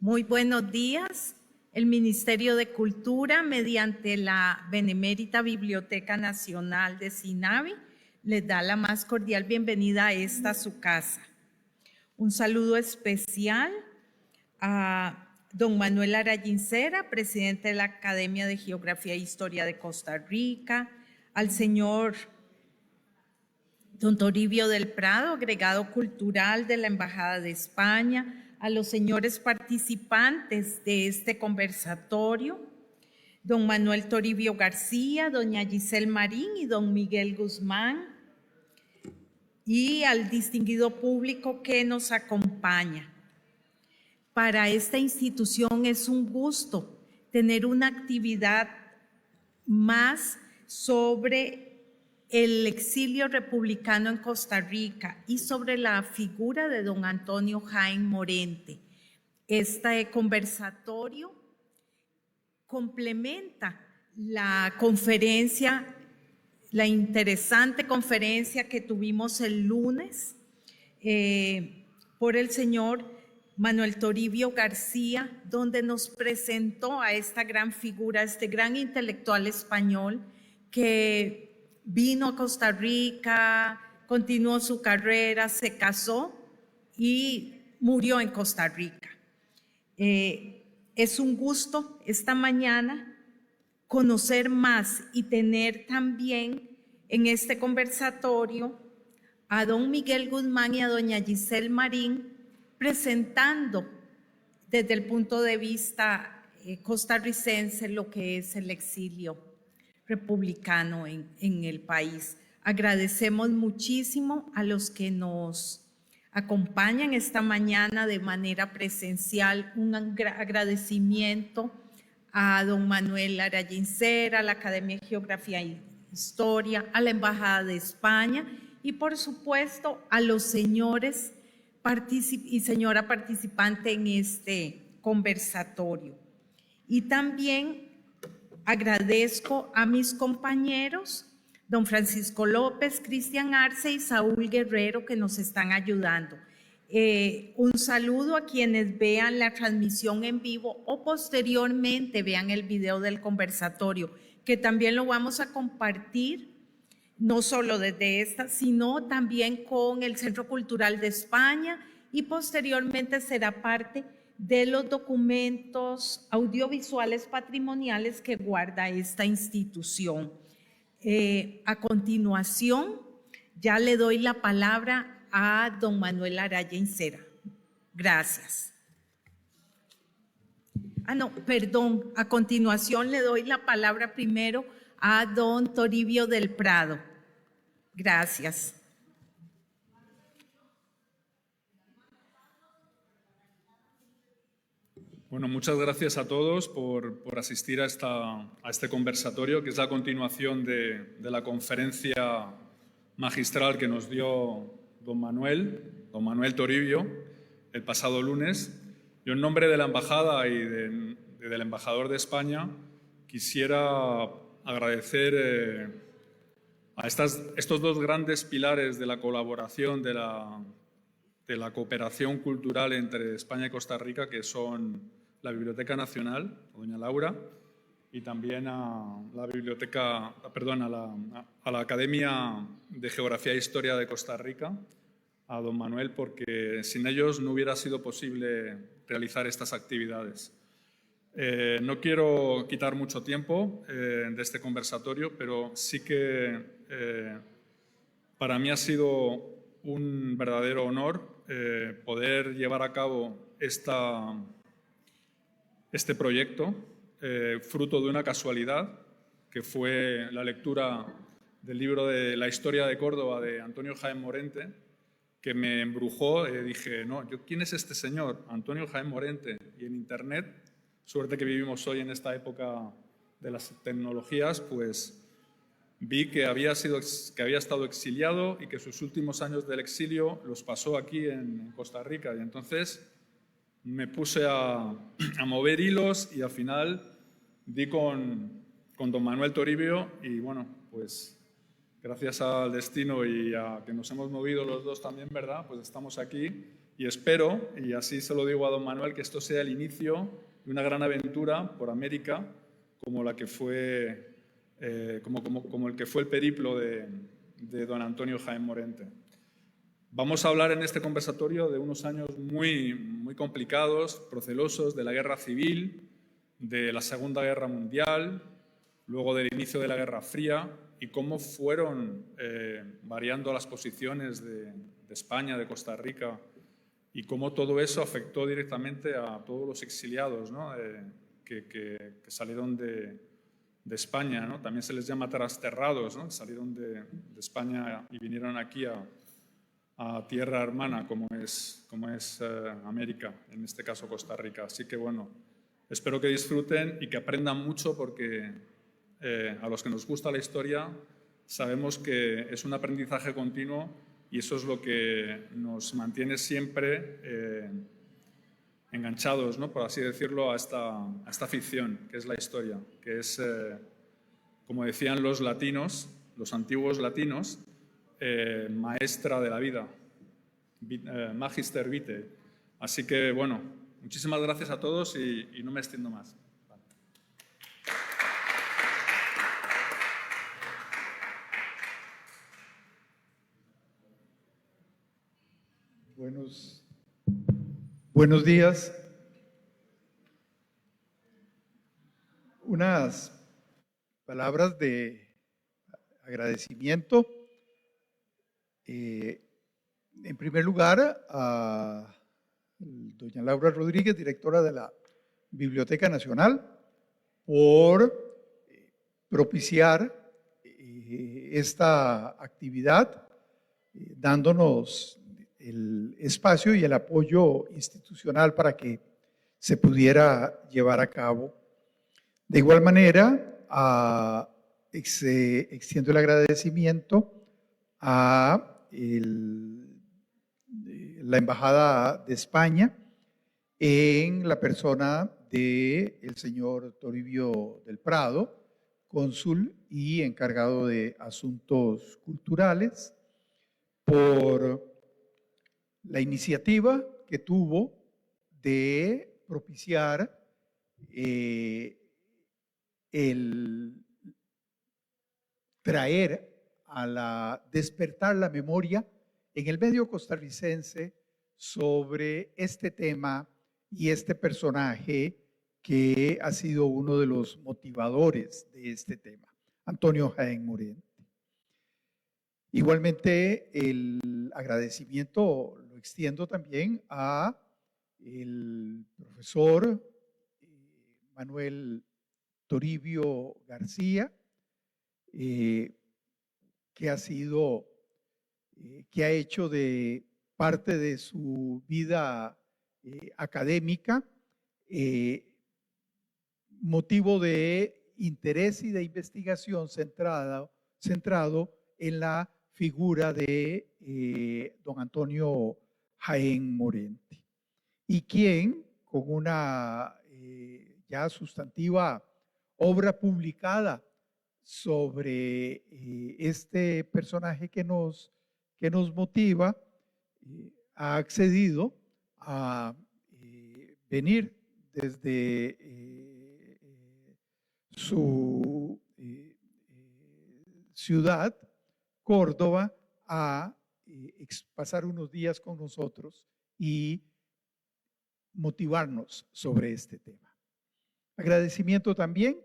Muy buenos días. El Ministerio de Cultura, mediante la Benemérita Biblioteca Nacional de Sinavi, les da la más cordial bienvenida a esta su casa. Un saludo especial a don Manuel Arayincera, presidente de la Academia de Geografía e Historia de Costa Rica, al señor don Toribio del Prado, agregado cultural de la Embajada de España, a los señores participantes de este conversatorio, don Manuel Toribio García, doña Giselle Marín y don Miguel Guzmán, y al distinguido público que nos acompaña. Para esta institución es un gusto tener una actividad más sobre el exilio republicano en Costa Rica y sobre la figura de don Antonio Jaime Morente. Este conversatorio complementa la conferencia, la interesante conferencia que tuvimos el lunes por el señor Manuel Toribio García, donde nos presentó a esta gran figura, este gran intelectual español que vino a Costa Rica, continuó su carrera, se casó y murió en Costa Rica. Es un gusto esta mañana conocer más y tener también en este conversatorio a don Miguel Guzmán y a doña Giselle Marín presentando desde el punto de vista costarricense lo que es el exilio republicano en el país. Agradecemos muchísimo a los que nos acompañan esta mañana de manera presencial. Un agradecimiento a don Manuel Arayincera, a la Academia de Geografía e Historia, a la Embajada de España y por supuesto a los señores y señora participante en este conversatorio. Y también agradezco a mis compañeros, don Francisco López, Cristian Arce y Saúl Guerrero, que nos están ayudando. Un saludo a quienes vean la transmisión en vivo o posteriormente vean el video del conversatorio, que también lo vamos a compartir, no solo desde esta, sino también con el Centro Cultural de España y posteriormente será parte de los documentos audiovisuales patrimoniales que guarda esta institución. A continuación, ya le doy la palabra a don Manuel Arayincera. Gracias. Perdón, a continuación le doy la palabra primero a don Toribio del Prado. Gracias. Bueno, muchas gracias a todos por asistir a este conversatorio, que es la continuación de la conferencia magistral que nos dio don Manuel Toribio, el pasado lunes. Yo, en nombre de la Embajada y del Embajador de España, quisiera agradecer a estos dos grandes pilares de la colaboración, de la cooperación cultural entre España y Costa Rica, que son la Biblioteca Nacional, doña Laura, y también a la Academia de Geografía e Historia de Costa Rica, a don Manuel, porque sin ellos no hubiera sido posible realizar estas actividades. No quiero quitar mucho tiempo de este conversatorio, pero sí que para mí ha sido un verdadero honor poder llevar a cabo este proyecto, fruto de una casualidad, que fue la lectura del libro de La historia de Córdoba de Antonio Jaime Morente, que me embrujó. Dije, no, ¿quién es este señor? Antonio Jaime Morente. Y en Internet, suerte que vivimos hoy en esta época de las tecnologías, pues vi que había estado exiliado y que sus últimos años del exilio los pasó aquí en Costa Rica. Y entonces me puse a mover hilos y al final di con don Manuel Toribio y bueno, pues gracias al destino y a que nos hemos movido los dos también, ¿verdad? Pues estamos aquí y espero, y así se lo digo a don Manuel, que esto sea el inicio de una gran aventura por América, como la que fue, como el que fue el periplo de don Antonio Jaén Morente. Vamos a hablar en este conversatorio de unos años muy, muy complicados, procelosos, de la Guerra Civil, de la Segunda Guerra Mundial, luego del inicio de la Guerra Fría, y cómo fueron variando las posiciones de España, de Costa Rica, y cómo todo eso afectó directamente a todos los exiliados, ¿no? que salieron de España, ¿no? También se les llama trasterrados, ¿no? Salieron de España y vinieron aquí a tierra hermana, como es América, en este caso Costa Rica. Así que bueno, espero que disfruten y que aprendan mucho, porque a los que nos gusta la historia sabemos que es un aprendizaje continuo, y eso es lo que nos mantiene siempre enganchados, ¿no? Por así decirlo, a esta ficción, que es la historia, que es, como decían los latinos, los antiguos latinos, maestra de la vida, magister vitae. Así que, bueno, muchísimas gracias a todos y no me extiendo más. Buenos días. Unas palabras de agradecimiento. En primer lugar, a doña Laura Rodríguez, directora de la Biblioteca Nacional, por propiciar esta actividad, dándonos el espacio y el apoyo institucional para que se pudiera llevar a cabo. De igual manera, extiendo el agradecimiento a la Embajada de España, en la persona del señor Toribio del Prado, cónsul y encargado de asuntos culturales, por la iniciativa que tuvo de propiciar despertar la memoria en el medio costarricense sobre este tema y este personaje que ha sido uno de los motivadores de este tema, Antonio Jaén Morente. Igualmente, el agradecimiento lo extiendo también a el profesor Manuel Toribio García, que ha hecho de parte de su vida académica motivo de interés y de investigación centrado en la figura de don Antonio Jaén Morente, y quien, con una ya sustantiva obra publicada sobre este personaje que nos motiva, ha accedido a venir desde su ciudad, Córdoba, a pasar unos días con nosotros y motivarnos sobre este tema. Agradecimiento también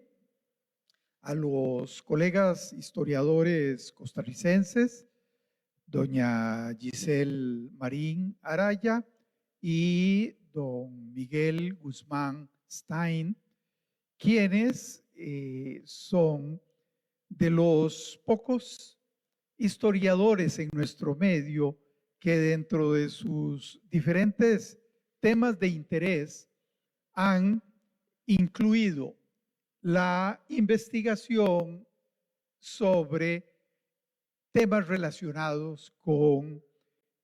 a los colegas historiadores costarricenses, doña Giselle Marín Araya y don Miguel Guzmán Stein, quienes son de los pocos historiadores en nuestro medio que, dentro de sus diferentes temas de interés, han incluido la investigación sobre temas relacionados con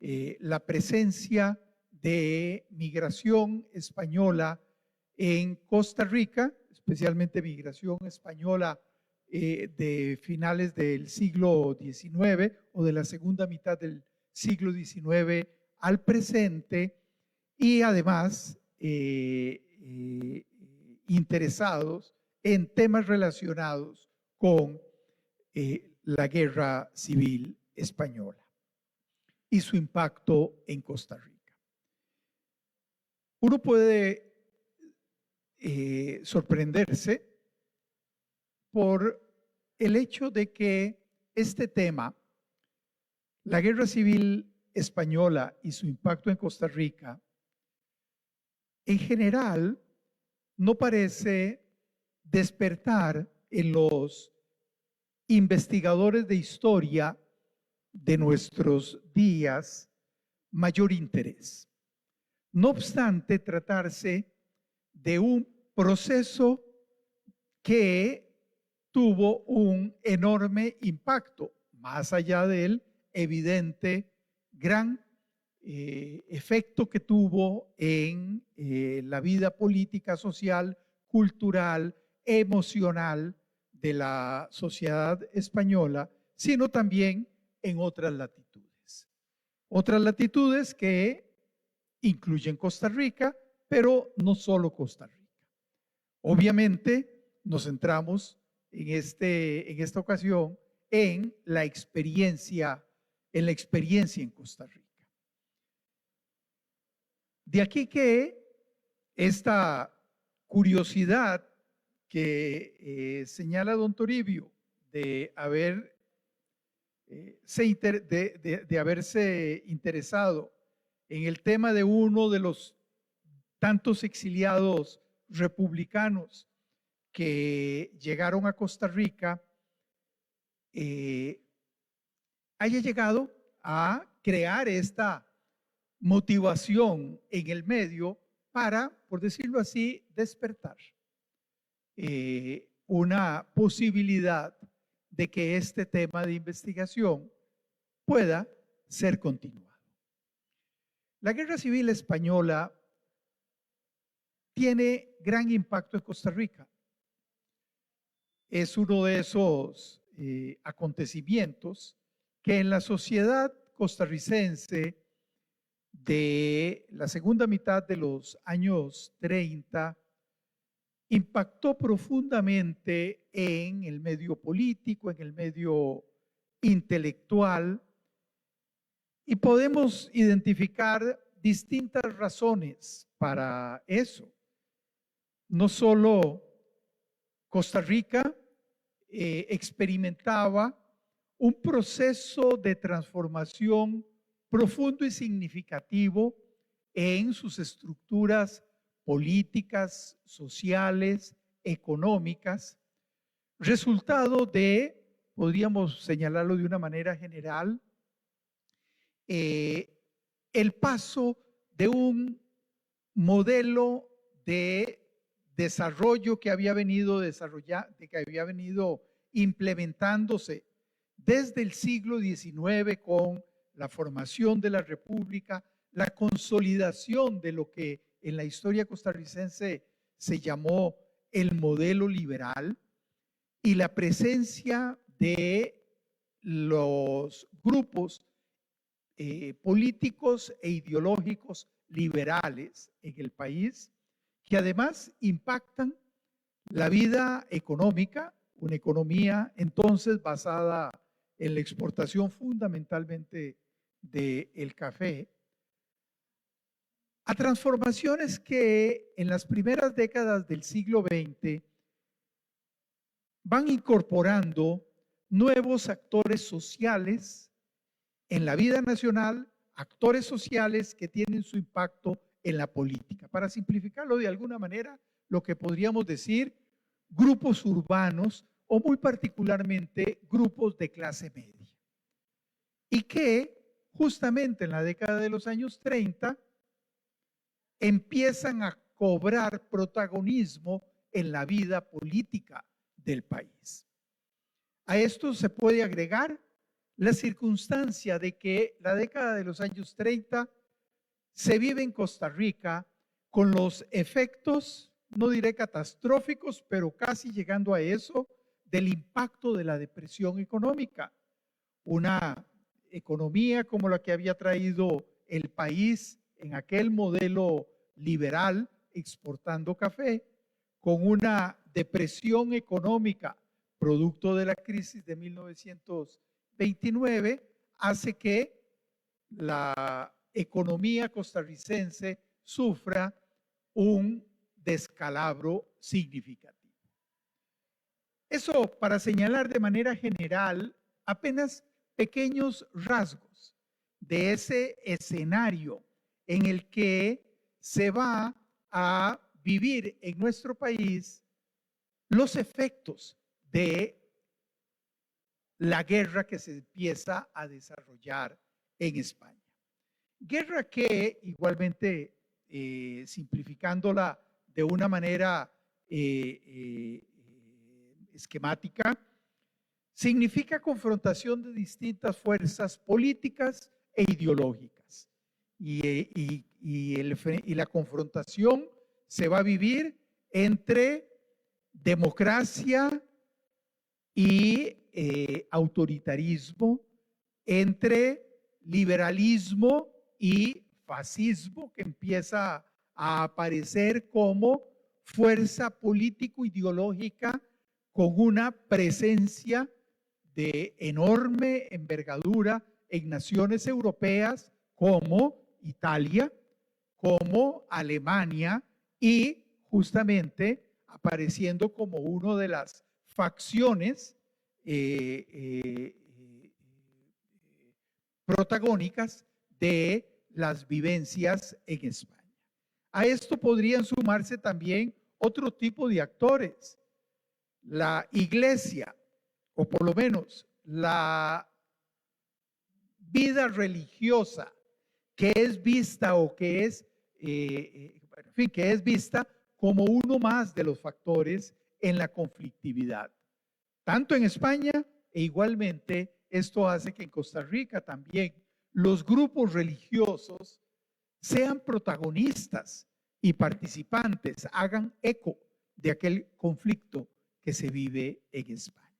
la presencia de migración española en Costa Rica, especialmente migración española de finales del siglo XIX o de la segunda mitad del siglo XIX al presente y además interesados en temas relacionados con la Guerra Civil Española y su impacto en Costa Rica. Uno puede sorprenderse por el hecho de que este tema, la Guerra Civil Española y su impacto en Costa Rica, en general no parece despertar en los investigadores de historia de nuestros días mayor interés. No obstante, tratarse de un proceso que tuvo un enorme impacto, más allá del evidente gran efecto que tuvo en la vida política, social, cultural, emocional de la sociedad española, sino también en otras latitudes. Otras latitudes que incluyen Costa Rica, pero no solo Costa Rica. Obviamente nos centramos en esta ocasión en la experiencia en Costa Rica. De aquí que esta curiosidad que señala don Toribio de haberse interesado en el tema de uno de los tantos exiliados republicanos que llegaron a Costa Rica, haya llegado a crear esta motivación en el medio para, por decirlo así, despertar una posibilidad de que este tema de investigación pueda ser continuado. La Guerra Civil Española tiene gran impacto en Costa Rica. Es uno de esos acontecimientos que en la sociedad costarricense de la segunda mitad de los años 30 impactó profundamente en el medio político, en el medio intelectual, y podemos identificar distintas razones para eso. No solo Costa Rica experimentaba un proceso de transformación profundo y significativo en sus estructuras políticas, sociales, económicas, resultado de, podríamos señalarlo de una manera general, el paso de un modelo de desarrollo que había venido implementándose desde el siglo XIX con la formación de la República, la consolidación de lo que en la historia costarricense se llamó el modelo liberal y la presencia de los grupos políticos e ideológicos liberales en el país, que además impactan la vida económica, una economía entonces basada en la exportación fundamentalmente del café, a transformaciones que en las primeras décadas del siglo XX van incorporando nuevos actores sociales en la vida nacional, actores sociales que tienen su impacto en la política. Para simplificarlo de alguna manera, lo que podríamos decir, grupos urbanos o muy particularmente grupos de clase media. Y que justamente en la década de los años 30 empiezan a cobrar protagonismo en la vida política del país. A esto se puede agregar la circunstancia de que la década de los años 30 se vive en Costa Rica con los efectos, no diré catastróficos, pero casi llegando a eso, del impacto de la depresión económica. Una economía como la que había traído el país en aquel modelo liberal exportando café, con una depresión económica producto de la crisis de 1929, hace que la economía costarricense sufra un descalabro significativo. Eso para señalar de manera general apenas pequeños rasgos de ese escenario en el que se va a vivir en nuestro país los efectos de la guerra que se empieza a desarrollar en España. Guerra que igualmente, simplificándola de una manera esquemática, significa confrontación de distintas fuerzas políticas e ideológicas. Y la confrontación se va a vivir entre democracia y autoritarismo, entre liberalismo y fascismo, que empieza a aparecer como fuerza político-ideológica con una presencia de enorme envergadura en naciones europeas como Italia, como Alemania, y justamente apareciendo como una de las facciones protagónicas de las vivencias en España. A esto podrían sumarse también otro tipo de actores. La Iglesia, o por lo menos la vida religiosa, que es vista o que es, en fin, que es vista como uno más de los factores en la conflictividad, tanto en España, e igualmente esto hace que en Costa Rica también los grupos religiosos sean protagonistas y participantes, hagan eco de aquel conflicto que se vive en España.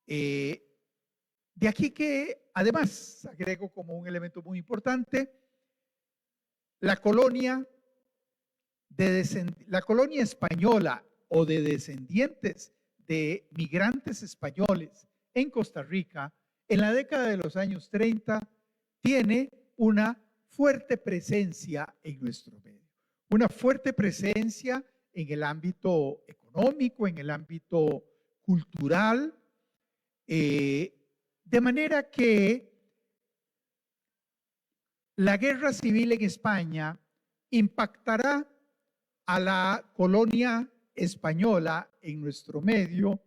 De aquí que, además, agrego como un elemento muy importante, la colonia española o de descendientes de migrantes españoles en Costa Rica en la década de los años 30 tiene una fuerte presencia en nuestro medio, una fuerte presencia en el ámbito económico, en el ámbito cultural, de manera que la guerra civil en España impactará a la colonia española en nuestro medio,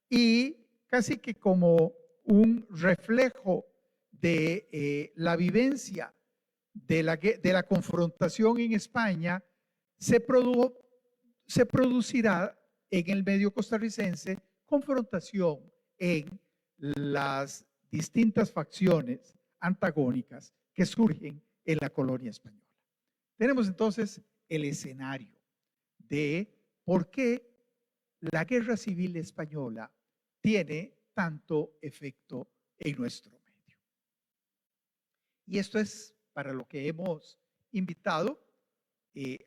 y casi que como un reflejo de la vivencia de la confrontación en España, se producirá en el medio costarricense confrontación en las distintas facciones antagónicas que surgen en la colonia española. Tenemos entonces el escenario de por qué la guerra civil española tiene tanto efecto en nuestro medio. Y esto es para lo que hemos invitado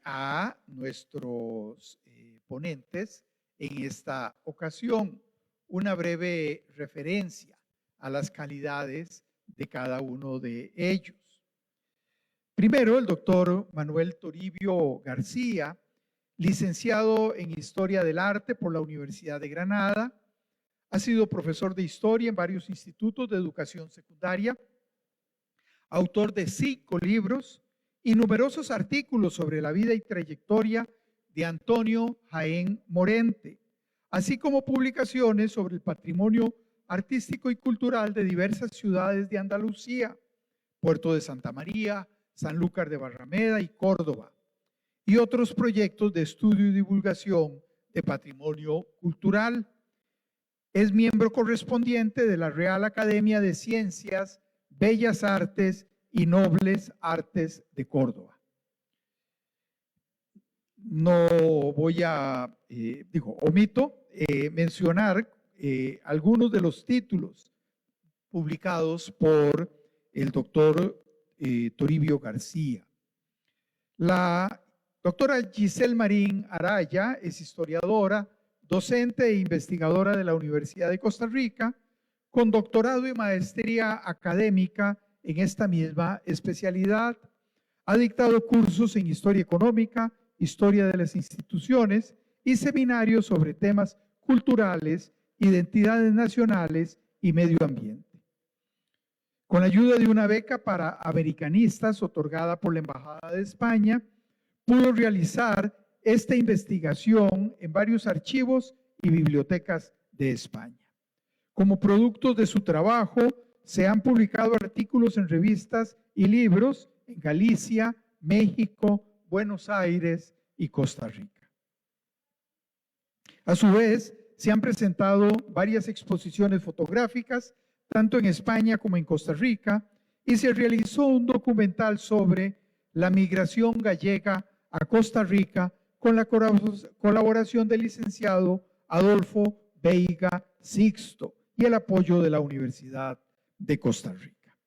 a nuestros ponentes en esta ocasión, una breve referencia a las calidades de cada uno de ellos. Primero, el doctor Manuel Toribio García, licenciado en Historia del Arte por la Universidad de Granada, ha sido profesor de historia en varios institutos de educación secundaria, autor de 5 libros y numerosos artículos sobre la vida y trayectoria de Antonio Jaén Morente, así como publicaciones sobre el patrimonio artístico y cultural de diversas ciudades de Andalucía, Puerto de Santa María, Sanlúcar de Barrameda y Córdoba, y otros proyectos de estudio y divulgación de patrimonio cultural. Es miembro correspondiente de la Real Academia de Ciencias, Bellas Artes y Nobles Artes de Córdoba. No voy a, omito mencionar algunos de los títulos publicados por el doctor Toribio García. La doctora Giselle Marín Araya es historiadora, docente e investigadora de la Universidad de Costa Rica, con doctorado y maestría académica en esta misma especialidad. Ha dictado cursos en historia económica, historia de las instituciones y seminarios sobre temas culturales, identidades nacionales y medio ambiente. Con la ayuda de una beca para americanistas otorgada por la Embajada de España, pudo realizar esta investigación en varios archivos y bibliotecas de España. Como producto de su trabajo, se han publicado artículos en revistas y libros en Galicia, México, Buenos Aires y Costa Rica. A su vez, se han presentado varias exposiciones fotográficas, tanto en España como en Costa Rica, y se realizó un documental sobre la migración gallega a Costa Rica con la colaboración del licenciado Adolfo Veiga Sixto y el apoyo de la Universidad de Costa Rica.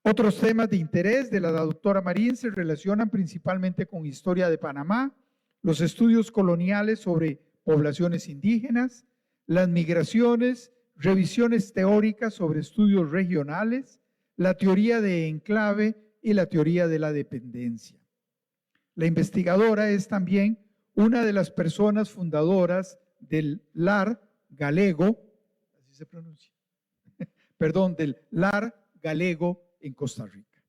Otros temas de interés de la doctora Marín se relacionan principalmente con historia de Panamá, los estudios coloniales sobre poblaciones indígenas, las migraciones, revisiones teóricas sobre estudios regionales, la teoría de enclave y la teoría de la dependencia. La investigadora es también una de las personas fundadoras del LAR galego, así se pronuncia, del LAR galego en Costa Rica.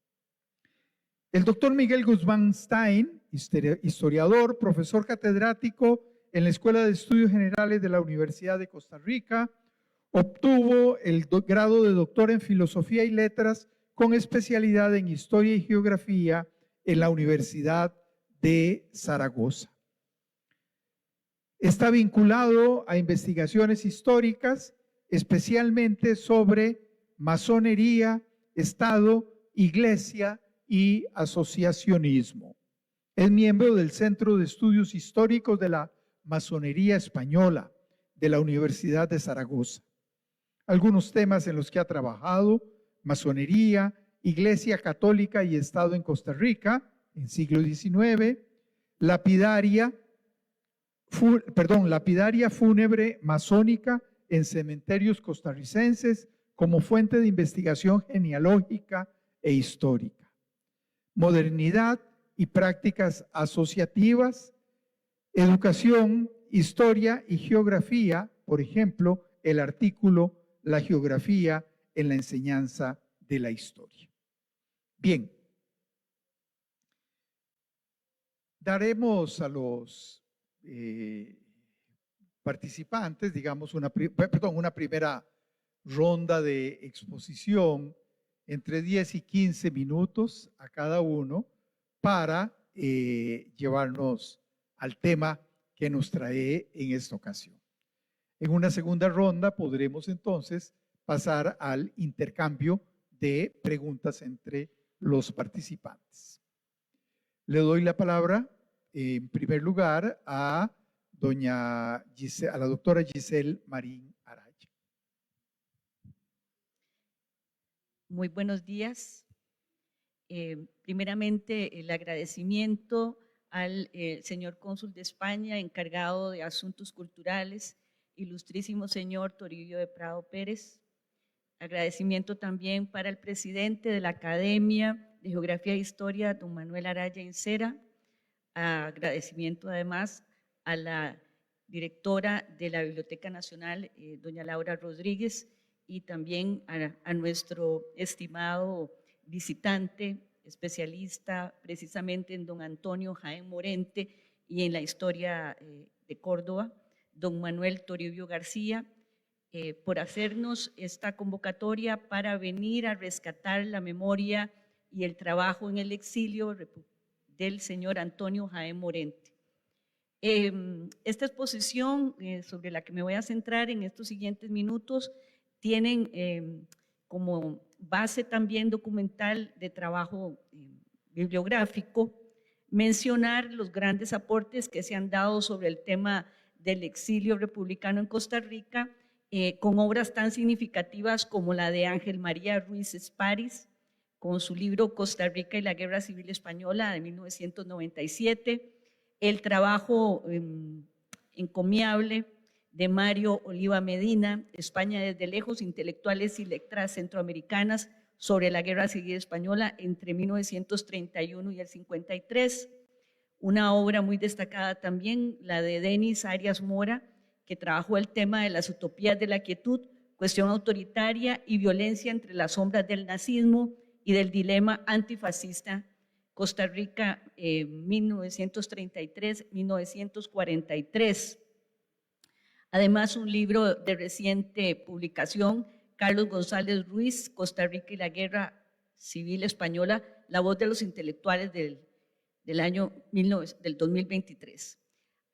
El doctor Miguel Guzmán Stein, historiador, profesor catedrático en la Escuela de Estudios Generales de la Universidad de Costa Rica, obtuvo el grado de doctor en Filosofía y Letras con especialidad en Historia y Geografía en la Universidad de Zaragoza. Está vinculado a investigaciones históricas, especialmente sobre masonería, Estado, Iglesia y asociacionismo. Es miembro del Centro de Estudios Históricos de la Masonería Española de la Universidad de Zaragoza. Algunos temas en los que ha trabajado: masonería, Iglesia Católica y Estado en Costa Rica en siglo XIX, lapidaria fúnebre masónica en cementerios costarricenses como fuente de investigación genealógica e histórica, modernidad y prácticas asociativas, educación, historia y geografía, por ejemplo, el artículo La geografía en la enseñanza de la historia. Bien, daremos a los participantes, digamos, una primera ronda de exposición entre 10 y 15 minutos a cada uno para llevarnos al tema que nos trae en esta ocasión. En una segunda ronda podremos entonces pasar al intercambio de preguntas entre los participantes. Le doy la palabra en primer lugar a la doctora Giselle Marín Araya. Muy buenos días. Primeramente, el agradecimiento al señor cónsul de España, encargado de Asuntos Culturales, ilustrísimo señor Toribio de Prado Pérez. Agradecimiento también para el presidente de la Academia de Geografía e Historia, don Manuel Araya Incera. Agradecimiento además a la directora de la Biblioteca Nacional, doña Laura Rodríguez, y también a nuestro estimado visitante, especialista precisamente en don Antonio Jaén Morente y en la historia de Córdoba, don Manuel Toribio García, por hacernos esta convocatoria para venir a rescatar la memoria y el trabajo en el exilio del señor Antonio Jaén Morente. Esta exposición sobre la que me voy a centrar en estos siguientes minutos tienen como base también documental de trabajo bibliográfico mencionar los grandes aportes que se han dado sobre el tema del exilio republicano en Costa Rica con obras tan significativas como la de Ángel María Ruiz Esparis, con su libro Costa Rica y la Guerra Civil Española de 1997, el trabajo encomiable de Mario Oliva Medina, España desde lejos, intelectuales y letras centroamericanas sobre la Guerra Civil Española entre 1931 y el 53. Una obra muy destacada también, la de Denis Arias Mora, que trabajó el tema de las utopías de la quietud, cuestión autoritaria y violencia entre las sombras del nazismo y del dilema antifascista, Costa Rica 1933-1943. Además, un libro de reciente publicación, Carlos González Ruiz, Costa Rica y la Guerra Civil Española, la voz de los intelectuales del año 2023.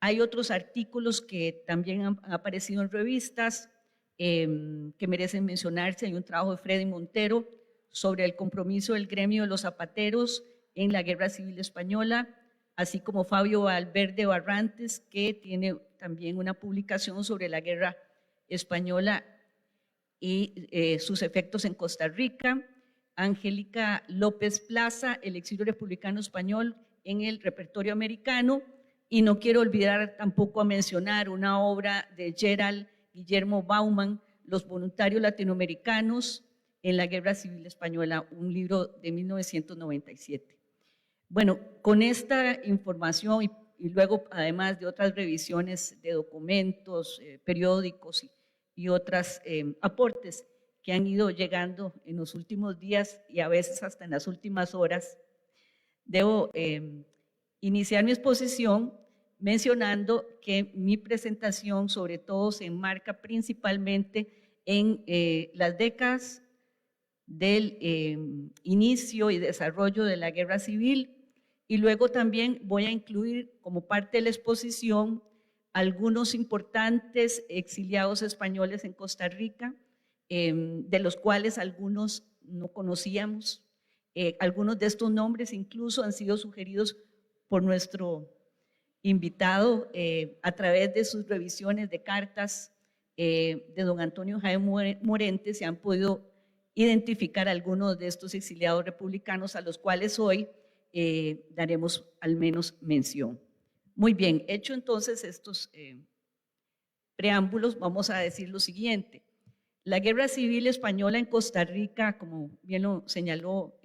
Hay otros artículos que también han aparecido en revistas que merecen mencionarse. Hay un trabajo de Freddy Montero sobre el compromiso del gremio de los zapateros en la Guerra Civil Española, así como Fabio Valverde Barrantes, que tiene también una publicación sobre la Guerra Española y sus efectos en Costa Rica. Angélica López Plaza, El exilio republicano español en el repertorio americano. Y no quiero olvidar tampoco a mencionar una obra de Gerald Guillermo Bauman, Los voluntarios latinoamericanos en la Guerra Civil Española, un libro de 1997. Bueno, con esta información y luego además de otras revisiones de documentos, periódicos y otros aportes que han ido llegando en los últimos días y a veces hasta en las últimas horas, debo iniciar mi exposición mencionando que mi presentación sobre todo se enmarca principalmente en las décadas del inicio y desarrollo de la Guerra Civil, y luego también voy a incluir como parte de la exposición algunos importantes exiliados españoles en Costa Rica, de los cuales algunos no conocíamos. Algunos de estos nombres incluso han sido sugeridos por nuestro invitado a través de sus revisiones de cartas de don Antonio Jaime Morente. Se han podido identificar algunos de estos exiliados republicanos a los cuales hoy daremos al menos mención. Muy bien, hecho entonces estos preámbulos, vamos a decir lo siguiente. La Guerra Civil Española en Costa Rica, como bien lo señaló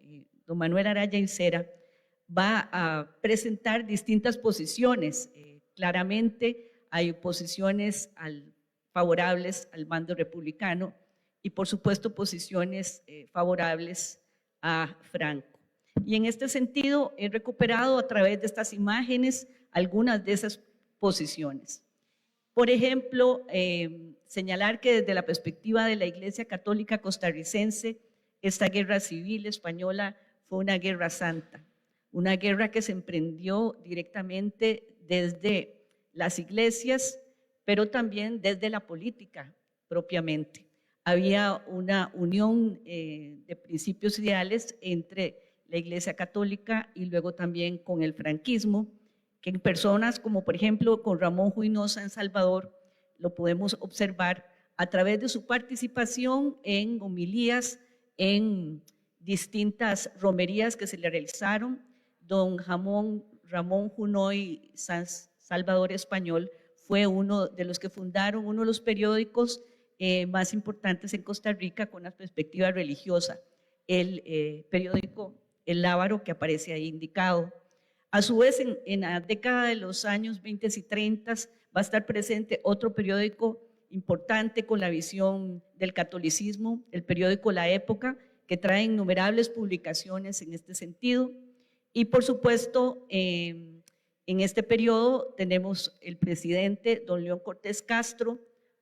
don Manuel Araya Isera, va a presentar distintas posiciones. Claramente hay posiciones favorables al bando republicano y por supuesto posiciones favorables a Franco. Y en este sentido he recuperado a través de estas imágenes algunas de esas posiciones. Por ejemplo, señalar que desde la perspectiva de la Iglesia Católica Costarricense, esta guerra civil española fue una guerra santa, una guerra que se emprendió directamente desde las iglesias, pero también desde la política propiamente. Había una unión de principios ideales entre la Iglesia Católica y luego también con el franquismo, que en personas como por ejemplo con Ramón Juinosa en Salvador, lo podemos observar a través de su participación en homilías, en distintas romerías que se le realizaron. Don Ramón Junoy Salvador Español fue uno de los que fundaron uno de los periódicos más importantes en Costa Rica con la perspectiva religiosa, el periódico El Lábaro, que aparece ahí indicado. A su vez, en la década de los años 20 y 30 va a estar presente otro periódico importante con la visión del catolicismo, el periódico La Época, que trae innumerables publicaciones en este sentido. Y por supuesto, en este periodo tenemos el presidente don León Cortés Castro,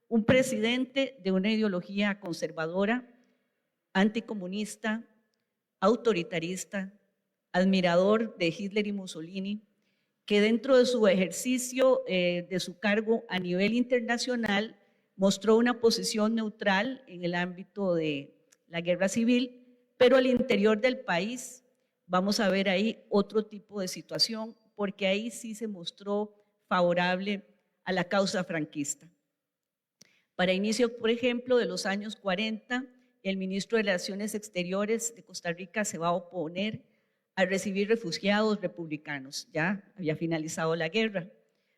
un presidente de una ideología conservadora, anticomunista, autoritarista, admirador de Hitler y Mussolini, que dentro de su ejercicio de su cargo a nivel internacional mostró una posición neutral en el ámbito de la guerra civil, pero al interior del país vamos a ver ahí otro tipo de situación, porque ahí sí se mostró favorable a la causa franquista. Para inicio, por ejemplo, de los años 40, el ministro de Relaciones Exteriores de Costa Rica se va a oponer a recibir refugiados republicanos. Ya había finalizado la guerra.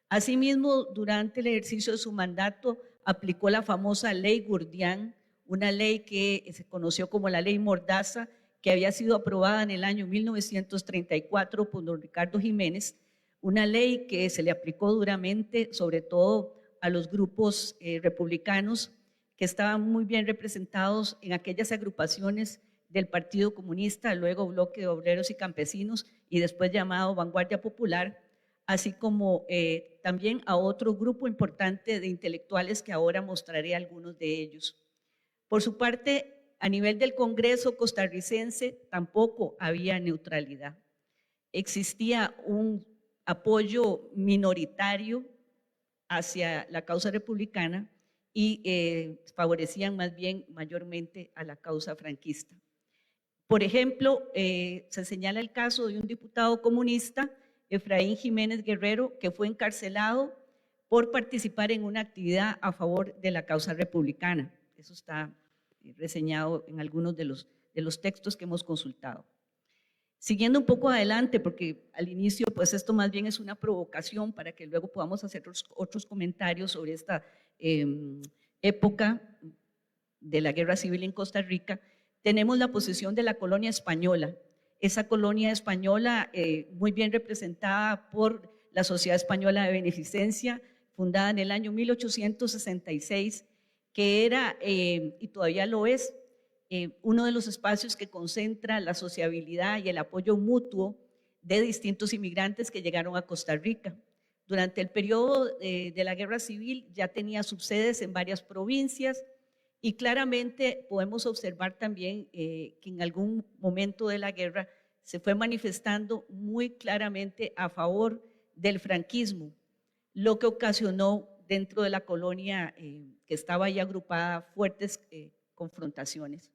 Asimismo, durante el ejercicio de su mandato, aplicó la famosa Ley Gurdián, una ley que se conoció como la Ley Mordaza, que había sido aprobada en el año 1934 por don Ricardo Jiménez, una ley que se le aplicó duramente, sobre todo a los grupos republicanos que estaban muy bien representados en aquellas agrupaciones del Partido Comunista, luego Bloque de Obreros y Campesinos y después llamado Vanguardia Popular, así como también a otro grupo importante de intelectuales que ahora mostraré algunos de ellos. Por su parte, a nivel del Congreso costarricense tampoco había neutralidad. Existía un apoyo minoritario hacia la causa republicana y favorecían más bien mayormente a la causa franquista. Por ejemplo, se señala el caso de un diputado comunista, Efraín Jiménez Guerrero, que fue encarcelado por participar en una actividad a favor de la causa republicana. Eso está reseñado en algunos de los textos que hemos consultado. Siguiendo un poco adelante, porque al inicio pues esto más bien es una provocación para que luego podamos hacer otros comentarios sobre esta época de la guerra civil en Costa Rica, tenemos la posición de la colonia española. Esa colonia española muy bien representada por la Sociedad Española de Beneficencia, fundada en el año 1866, que era, y todavía lo es, uno de los espacios que concentra la sociabilidad y el apoyo mutuo de distintos inmigrantes que llegaron a Costa Rica. Durante el periodo de la Guerra Civil ya tenía subsedes en varias provincias y claramente podemos observar también que en algún momento de la guerra se fue manifestando muy claramente a favor del franquismo, lo que ocasionó dentro de la colonia que estaba ahí agrupada fuertes confrontaciones.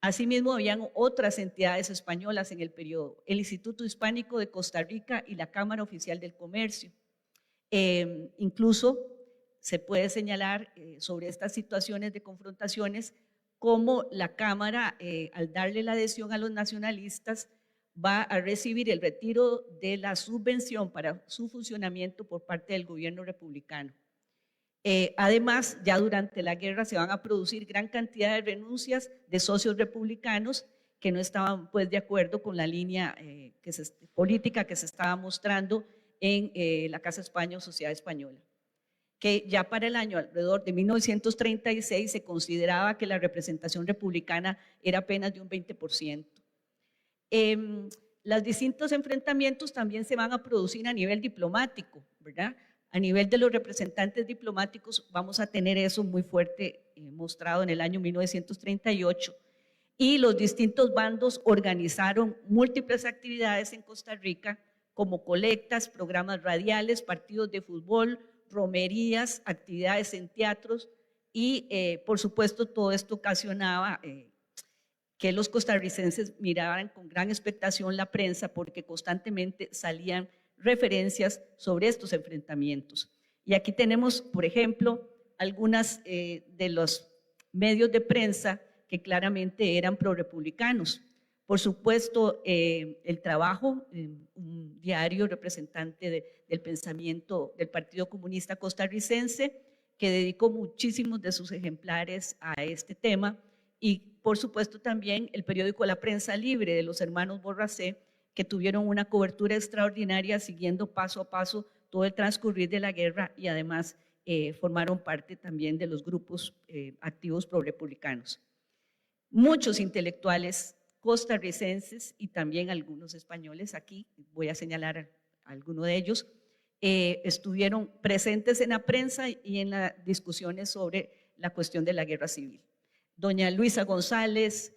Asimismo, habían otras entidades españolas en el periodo, el Instituto Hispánico de Costa Rica y la Cámara Oficial del Comercio. Incluso se puede señalar sobre estas situaciones de confrontaciones cómo la Cámara, al darle la adhesión a los nacionalistas, va a recibir el retiro de la subvención para su funcionamiento por parte del gobierno republicano. Además, ya durante la guerra se van a producir gran cantidad de renuncias de socios republicanos que no estaban pues de acuerdo con la línea política que se estaba mostrando en la Casa España o Sociedad Española, que ya para el año alrededor de 1936 se consideraba que la representación republicana era apenas de un 20%. Los distintos enfrentamientos también se van a producir a nivel diplomático, ¿verdad? A nivel de los representantes diplomáticos vamos a tener eso muy fuerte mostrado en el año 1938 y los distintos bandos organizaron múltiples actividades en Costa Rica como colectas, programas radiales, partidos de fútbol, romerías, actividades en teatros y por supuesto todo esto ocasionaba que los costarricenses miraran con gran expectación la prensa porque constantemente salían referencias sobre estos enfrentamientos. Y aquí tenemos, por ejemplo, algunas de los medios de prensa que claramente eran prorepublicanos. Por supuesto, El Trabajo, un diario representante del pensamiento del Partido Comunista Costarricense, que dedicó muchísimos de sus ejemplares a este tema, y por supuesto también el periódico La Prensa Libre de los hermanos Borracé, que tuvieron una cobertura extraordinaria siguiendo paso a paso todo el transcurrir de la guerra y además formaron parte también de los grupos activos pro-republicanos. Muchos intelectuales costarricenses y también algunos españoles, aquí voy a señalar a alguno de ellos, estuvieron presentes en la prensa y en las discusiones sobre la cuestión de la guerra civil. Doña Luisa González,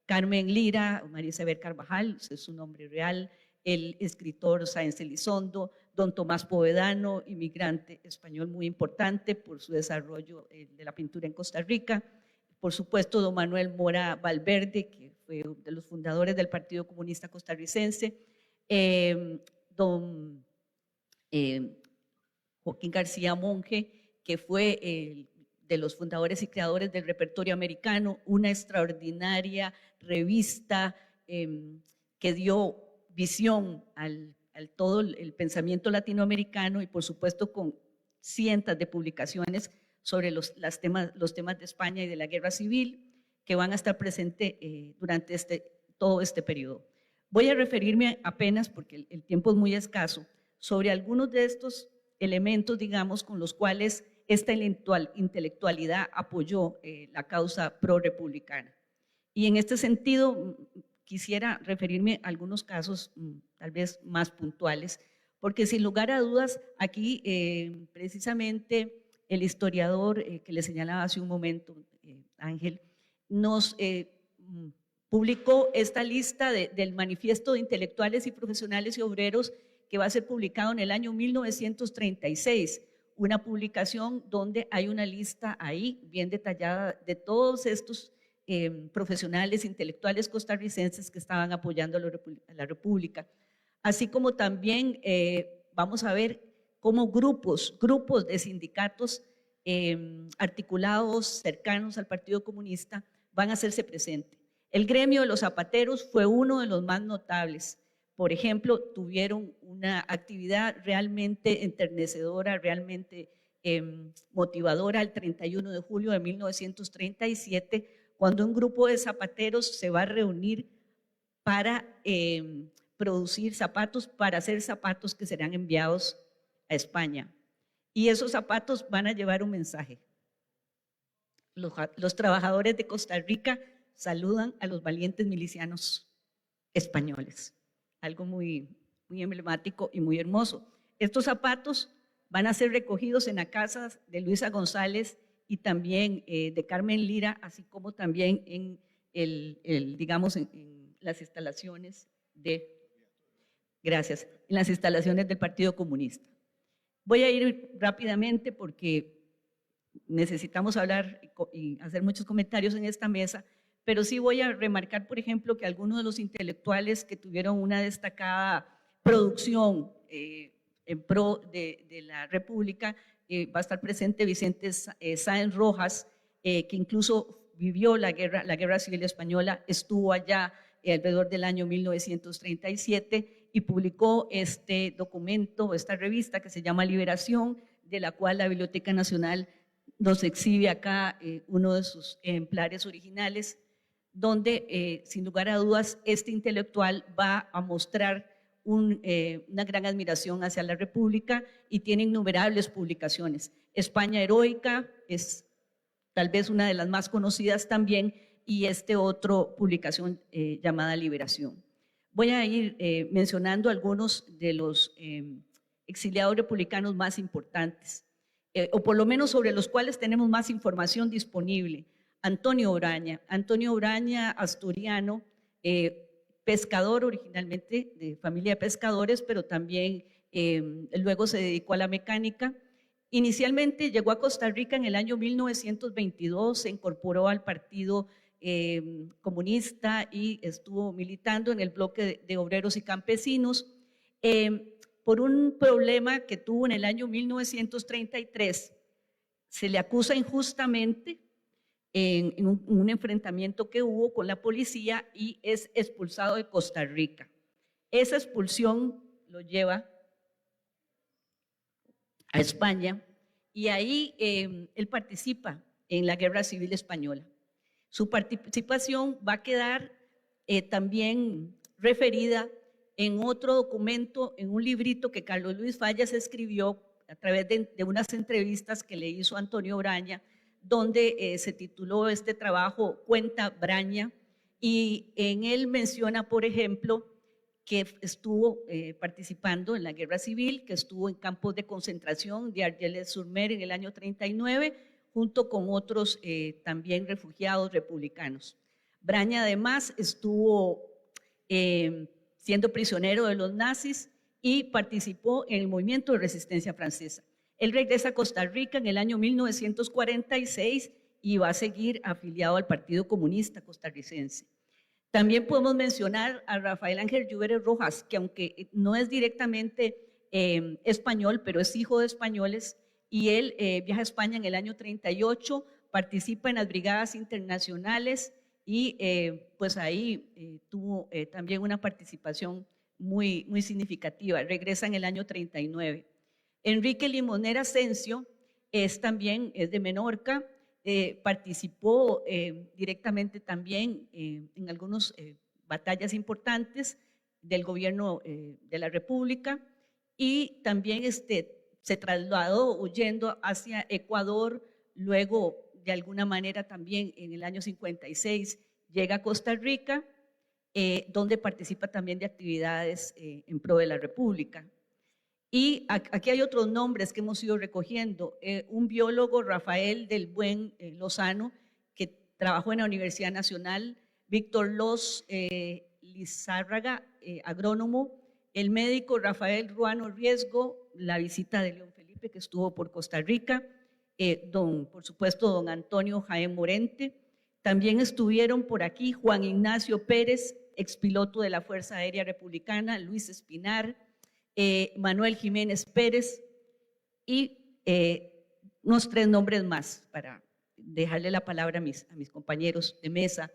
Carmen Lira, María Isabel Carvajal, ese es su nombre real, el escritor Sáenz Elizondo, don Tomás Povedano, inmigrante español muy importante por su desarrollo de la pintura en Costa Rica, por supuesto don Manuel Mora Valverde, que fue uno de los fundadores del Partido Comunista Costarricense, don Joaquín García Monge, que fue de los fundadores y creadores del repertorio americano, una extraordinaria revista que dio visión al todo el pensamiento latinoamericano y por supuesto con cientos de publicaciones sobre los temas de España y de la guerra civil que van a estar presentes durante todo este periodo. Voy a referirme apenas, porque el tiempo es muy escaso, sobre algunos de estos elementos, digamos, con los cuales esta intelectualidad apoyó la causa pro-republicana. Y en este sentido, quisiera referirme a algunos casos tal vez más puntuales, porque sin lugar a dudas, aquí precisamente el historiador que le señalaba hace un momento, Ángel, nos publicó esta lista del manifiesto de intelectuales y profesionales y obreros que va a ser publicado en el año 1936, una publicación donde hay una lista ahí bien detallada de todos estos profesionales intelectuales costarricenses que estaban apoyando a la República, así como también vamos a ver cómo grupos de sindicatos articulados cercanos al Partido Comunista van a hacerse presentes. El gremio de los zapateros fue uno de los más notables. Por ejemplo, tuvieron una actividad realmente enternecedora, realmente motivadora el 31 de julio de 1937, cuando un grupo de zapateros se va a reunir para producir zapatos, para hacer zapatos que serán enviados a España. Y esos zapatos van a llevar un mensaje. Los trabajadores de Costa Rica saludan a los valientes milicianos españoles. Algo muy emblemático y muy hermoso. Estos zapatos van a ser recogidos en la casa de Luisa González y también de Carmen Lira, así como también en digamos, en las instalaciones en las instalaciones del Partido Comunista. Voy a ir rápidamente porque necesitamos hablar y hacer muchos comentarios en esta mesa, pero sí voy a remarcar, por ejemplo, que algunos de los intelectuales que tuvieron una destacada producción en pro de la República, va a estar presente Vicente Sáenz Rojas, que incluso vivió la guerra civil española, estuvo allá alrededor del año 1937 y publicó este documento, esta revista que se llama Liberación, de la cual la Biblioteca Nacional nos exhibe acá uno de sus ejemplares originales, donde sin lugar a dudas este intelectual va a mostrar una gran admiración hacia la República y tiene innumerables publicaciones. España Heroica es tal vez una de las más conocidas también, y otra publicación llamada Liberación. Voy a ir mencionando algunos de los exiliados republicanos más importantes, o por lo menos sobre los cuales tenemos más información disponible. Antonio Obraña, asturiano, pescador originalmente, de familia de pescadores, pero también luego se dedicó a la mecánica. Inicialmente llegó a Costa Rica en el año 1922, se incorporó al Partido Comunista y estuvo militando en el bloque de obreros y campesinos. Por un problema que tuvo en el año 1933, se le acusa injustamente en un enfrentamiento que hubo con la policía y es expulsado de Costa Rica. Esa expulsión lo lleva a España y ahí él participa en la Guerra Civil Española. Su participación va a quedar también referida en otro documento, en un librito que Carlos Luis Fallas escribió a través de unas entrevistas que le hizo Antonio Obraña, donde se tituló este trabajo Cuenta Braña, y en él menciona, por ejemplo, que estuvo participando en la Guerra Civil, que estuvo en campos de concentración de Argelès-sur-Mer en el año 39, junto con otros también refugiados republicanos. Braña además estuvo siendo prisionero de los nazis y participó en el movimiento de resistencia francesa. Él regresa a Costa Rica en el año 1946 y va a seguir afiliado al Partido Comunista Costarricense. También podemos mencionar a Rafael Ángel Lluvere Rojas, que aunque no es directamente español, pero es hijo de españoles y él viaja a España en el año 38, participa en las brigadas internacionales y pues ahí tuvo también una participación muy significativa. Regresa en el año 39. Enrique Limonera Asensio es de Menorca, participó directamente también en algunas batallas importantes del gobierno de la República y también se trasladó huyendo hacia Ecuador, luego de alguna manera también en el año 56 llega a Costa Rica, donde participa también de actividades en pro de la República. Y aquí hay otros nombres que hemos ido recogiendo. Un biólogo, Rafael del Buen Lozano, que trabajó en la Universidad Nacional, Víctor Los Lizárraga, agrónomo, el médico Rafael Ruano Riesgo, la visita de León Felipe, que estuvo por Costa Rica, por supuesto, don Antonio Jaén Morente. También estuvieron por aquí Juan Ignacio Pérez, expiloto de la Fuerza Aérea Republicana, Luis Espinar, Manuel Jiménez Pérez y unos 3 nombres más para dejarle la palabra a mis compañeros de mesa.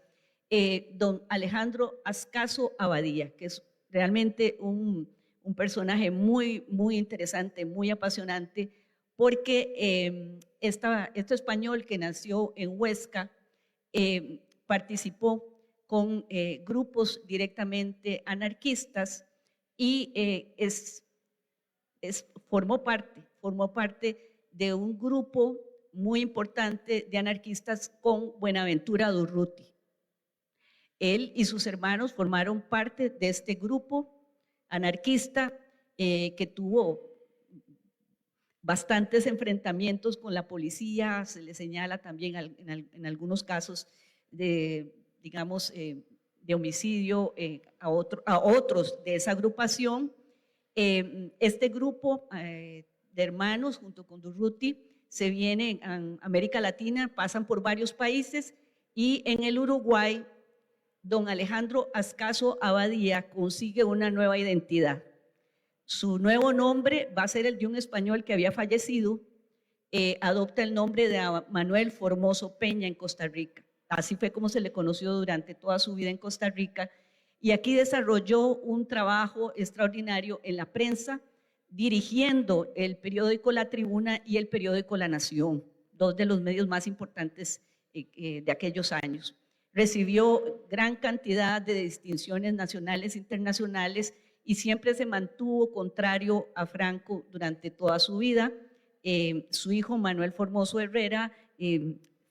Don Alejandro Ascaso Abadía, que es realmente un personaje muy interesante, muy apasionante, porque este español que nació en Huesca participó con grupos directamente anarquistas y formó parte de un grupo muy importante de anarquistas con Buenaventura Durruti. Él y sus hermanos formaron parte de este grupo anarquista que tuvo bastantes enfrentamientos con la policía. Se le señala también en algunos casos de homicidio a otros de esa agrupación. Este grupo de hermanos junto con Durruti se vienen a América Latina, pasan por varios países y en el Uruguay don Alejandro Ascaso Abadía consigue una nueva identidad. Su nuevo nombre va a ser el de un español que había fallecido, adopta el nombre de Manuel Formoso Peña en Costa Rica. Así fue como se le conoció durante toda su vida en Costa Rica y aquí desarrolló un trabajo extraordinario en la prensa, dirigiendo el periódico La Tribuna y el periódico La Nación, 2 de los medios más importantes de aquellos años. Recibió gran cantidad de distinciones nacionales e internacionales y siempre se mantuvo contrario a Franco durante toda su vida. Su hijo Manuel Formoso Herrera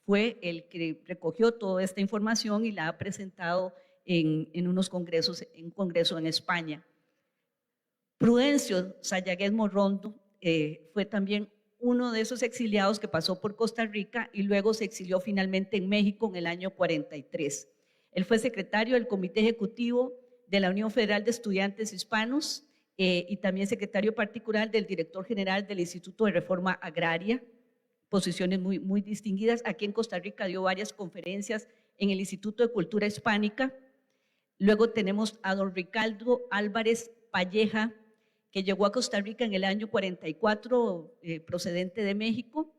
fue el que recogió toda esta información y la ha presentado en unos congresos, en un congreso en España. Prudencio Sayagués Morrondo fue también uno de esos exiliados que pasó por Costa Rica y luego se exilió finalmente en México en el año 43. Él fue secretario del Comité Ejecutivo de la Unión Federal de Estudiantes Hispanos y también secretario particular del director general del Instituto de Reforma Agraria, posiciones muy distinguidas. Aquí en Costa Rica dio varias conferencias en el Instituto de Cultura Hispánica. Luego tenemos a don Ricardo Álvarez Palleja, que llegó a Costa Rica en el año 44, procedente de México.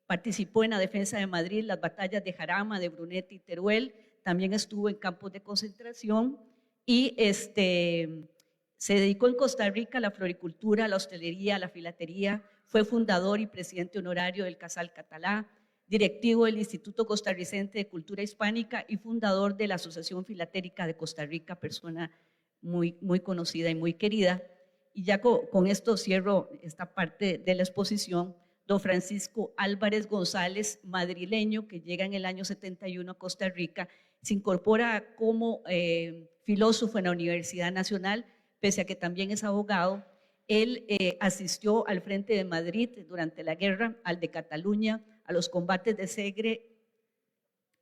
Participó en la defensa de Madrid, las batallas de Jarama, de Brunete y Teruel. También estuvo en campos de concentración y se dedicó en Costa Rica a la floricultura, a la hostelería, a la filatería. Fue fundador y presidente honorario del Casal Catalá, directivo del Instituto Costarricense de Cultura Hispánica y fundador de la Asociación Filatérica de Costa Rica, persona muy conocida y muy querida. Y ya con esto cierro esta parte de la exposición. Don Francisco Álvarez González, madrileño, que llega en el año 71 a Costa Rica, se incorpora como filósofo en la Universidad Nacional, pese a que también es abogado. Él asistió al Frente de Madrid durante la guerra, al de Cataluña, a los combates de Segre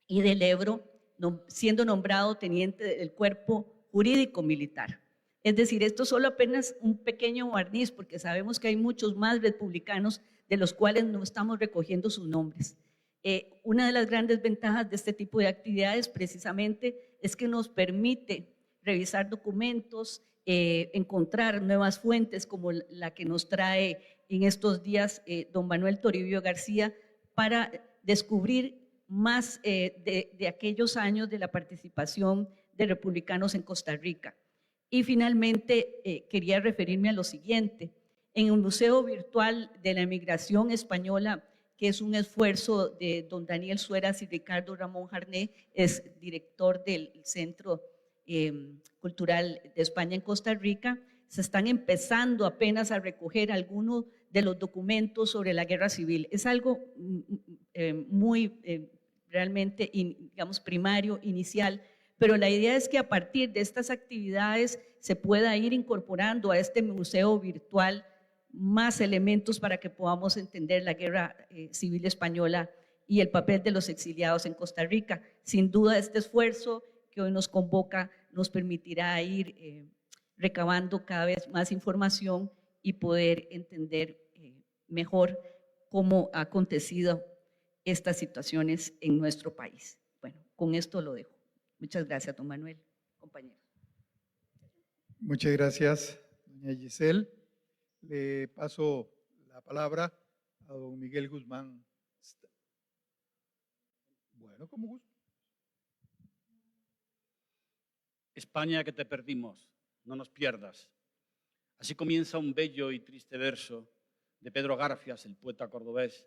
y del Ebro, siendo nombrado teniente del Cuerpo Jurídico Militar. Es decir, esto solo apenas un pequeño barniz, porque sabemos que hay muchos más republicanos de los cuales no estamos recogiendo sus nombres. Una de las grandes ventajas de este tipo de actividades precisamente es que nos permite revisar documentos, encontrar nuevas fuentes como la que nos trae en estos días don Manuel Toribio García para descubrir más de aquellos años de la participación de republicanos en Costa Rica. Y finalmente quería referirme a lo siguiente. En el Museo Virtual de la Emigración Española, que es un esfuerzo de don Daniel Sueras y Ricardo Ramón Jarné, es director del Centro Cultural de España en Costa Rica, se están empezando apenas a recoger algunos de los documentos sobre la guerra civil. Es algo muy realmente, digamos, primario, inicial, pero la idea es que a partir de estas actividades se pueda ir incorporando a este museo virtual más elementos para que podamos entender la guerra civil española y el papel de los exiliados en Costa Rica. Sin duda, este esfuerzo que hoy nos convoca nos permitirá ir recabando cada vez más información y poder entender mejor cómo ha acontecido estas situaciones en nuestro país. Bueno, con esto lo dejo. Muchas gracias, don Manuel, compañeros. Muchas gracias, doña Giselle. Le paso la palabra a don Miguel Guzmán. Bueno, como gusto. España, que te perdimos, no nos pierdas. Así comienza un bello y triste verso de Pedro Garfias, el poeta cordobés,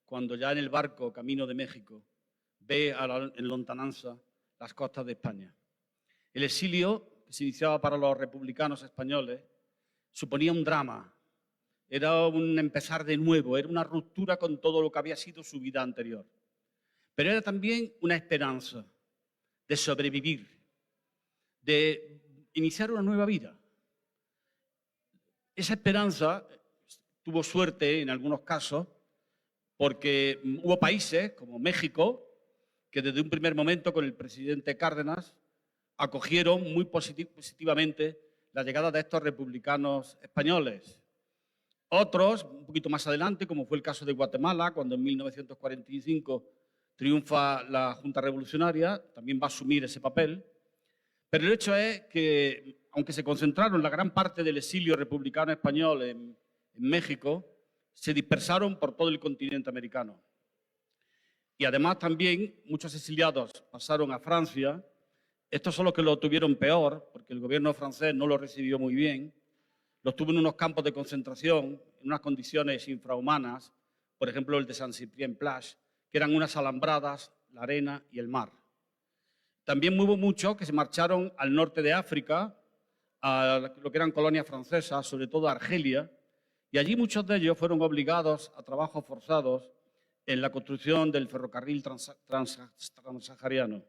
cuando ya en el barco camino de México ve en lontananza las costas de España. El exilio que se iniciaba para los republicanos españoles suponía un drama, era un empezar de nuevo, era una ruptura con todo lo que había sido su vida anterior. Pero era también una esperanza de sobrevivir, de iniciar una nueva vida. Esa esperanza tuvo suerte en algunos casos porque hubo países como México que desde un primer momento con el presidente Cárdenas acogieron muy positivamente la llegada de estos republicanos españoles. Otros, un poquito más adelante, como fue el caso de Guatemala, cuando en 1945 triunfa la Junta Revolucionaria, también va a asumir ese papel. Pero el hecho es que, aunque se concentraron la gran parte del exilio republicano español en México, se dispersaron por todo el continente americano. Y además también muchos exiliados pasaron a Francia. Estos son los que lo tuvieron peor, porque el gobierno francés no lo recibió muy bien. Los tuvo en unos campos de concentración, en unas condiciones infrahumanas, por ejemplo el de Saint-Cyprien-Plage, que eran unas alambradas, la arena y el mar. También hubo muchos que se marcharon al norte de África, a lo que eran colonias francesas, sobre todo a Argelia, y allí muchos de ellos fueron obligados a trabajos forzados en la construcción del ferrocarril transsahariano.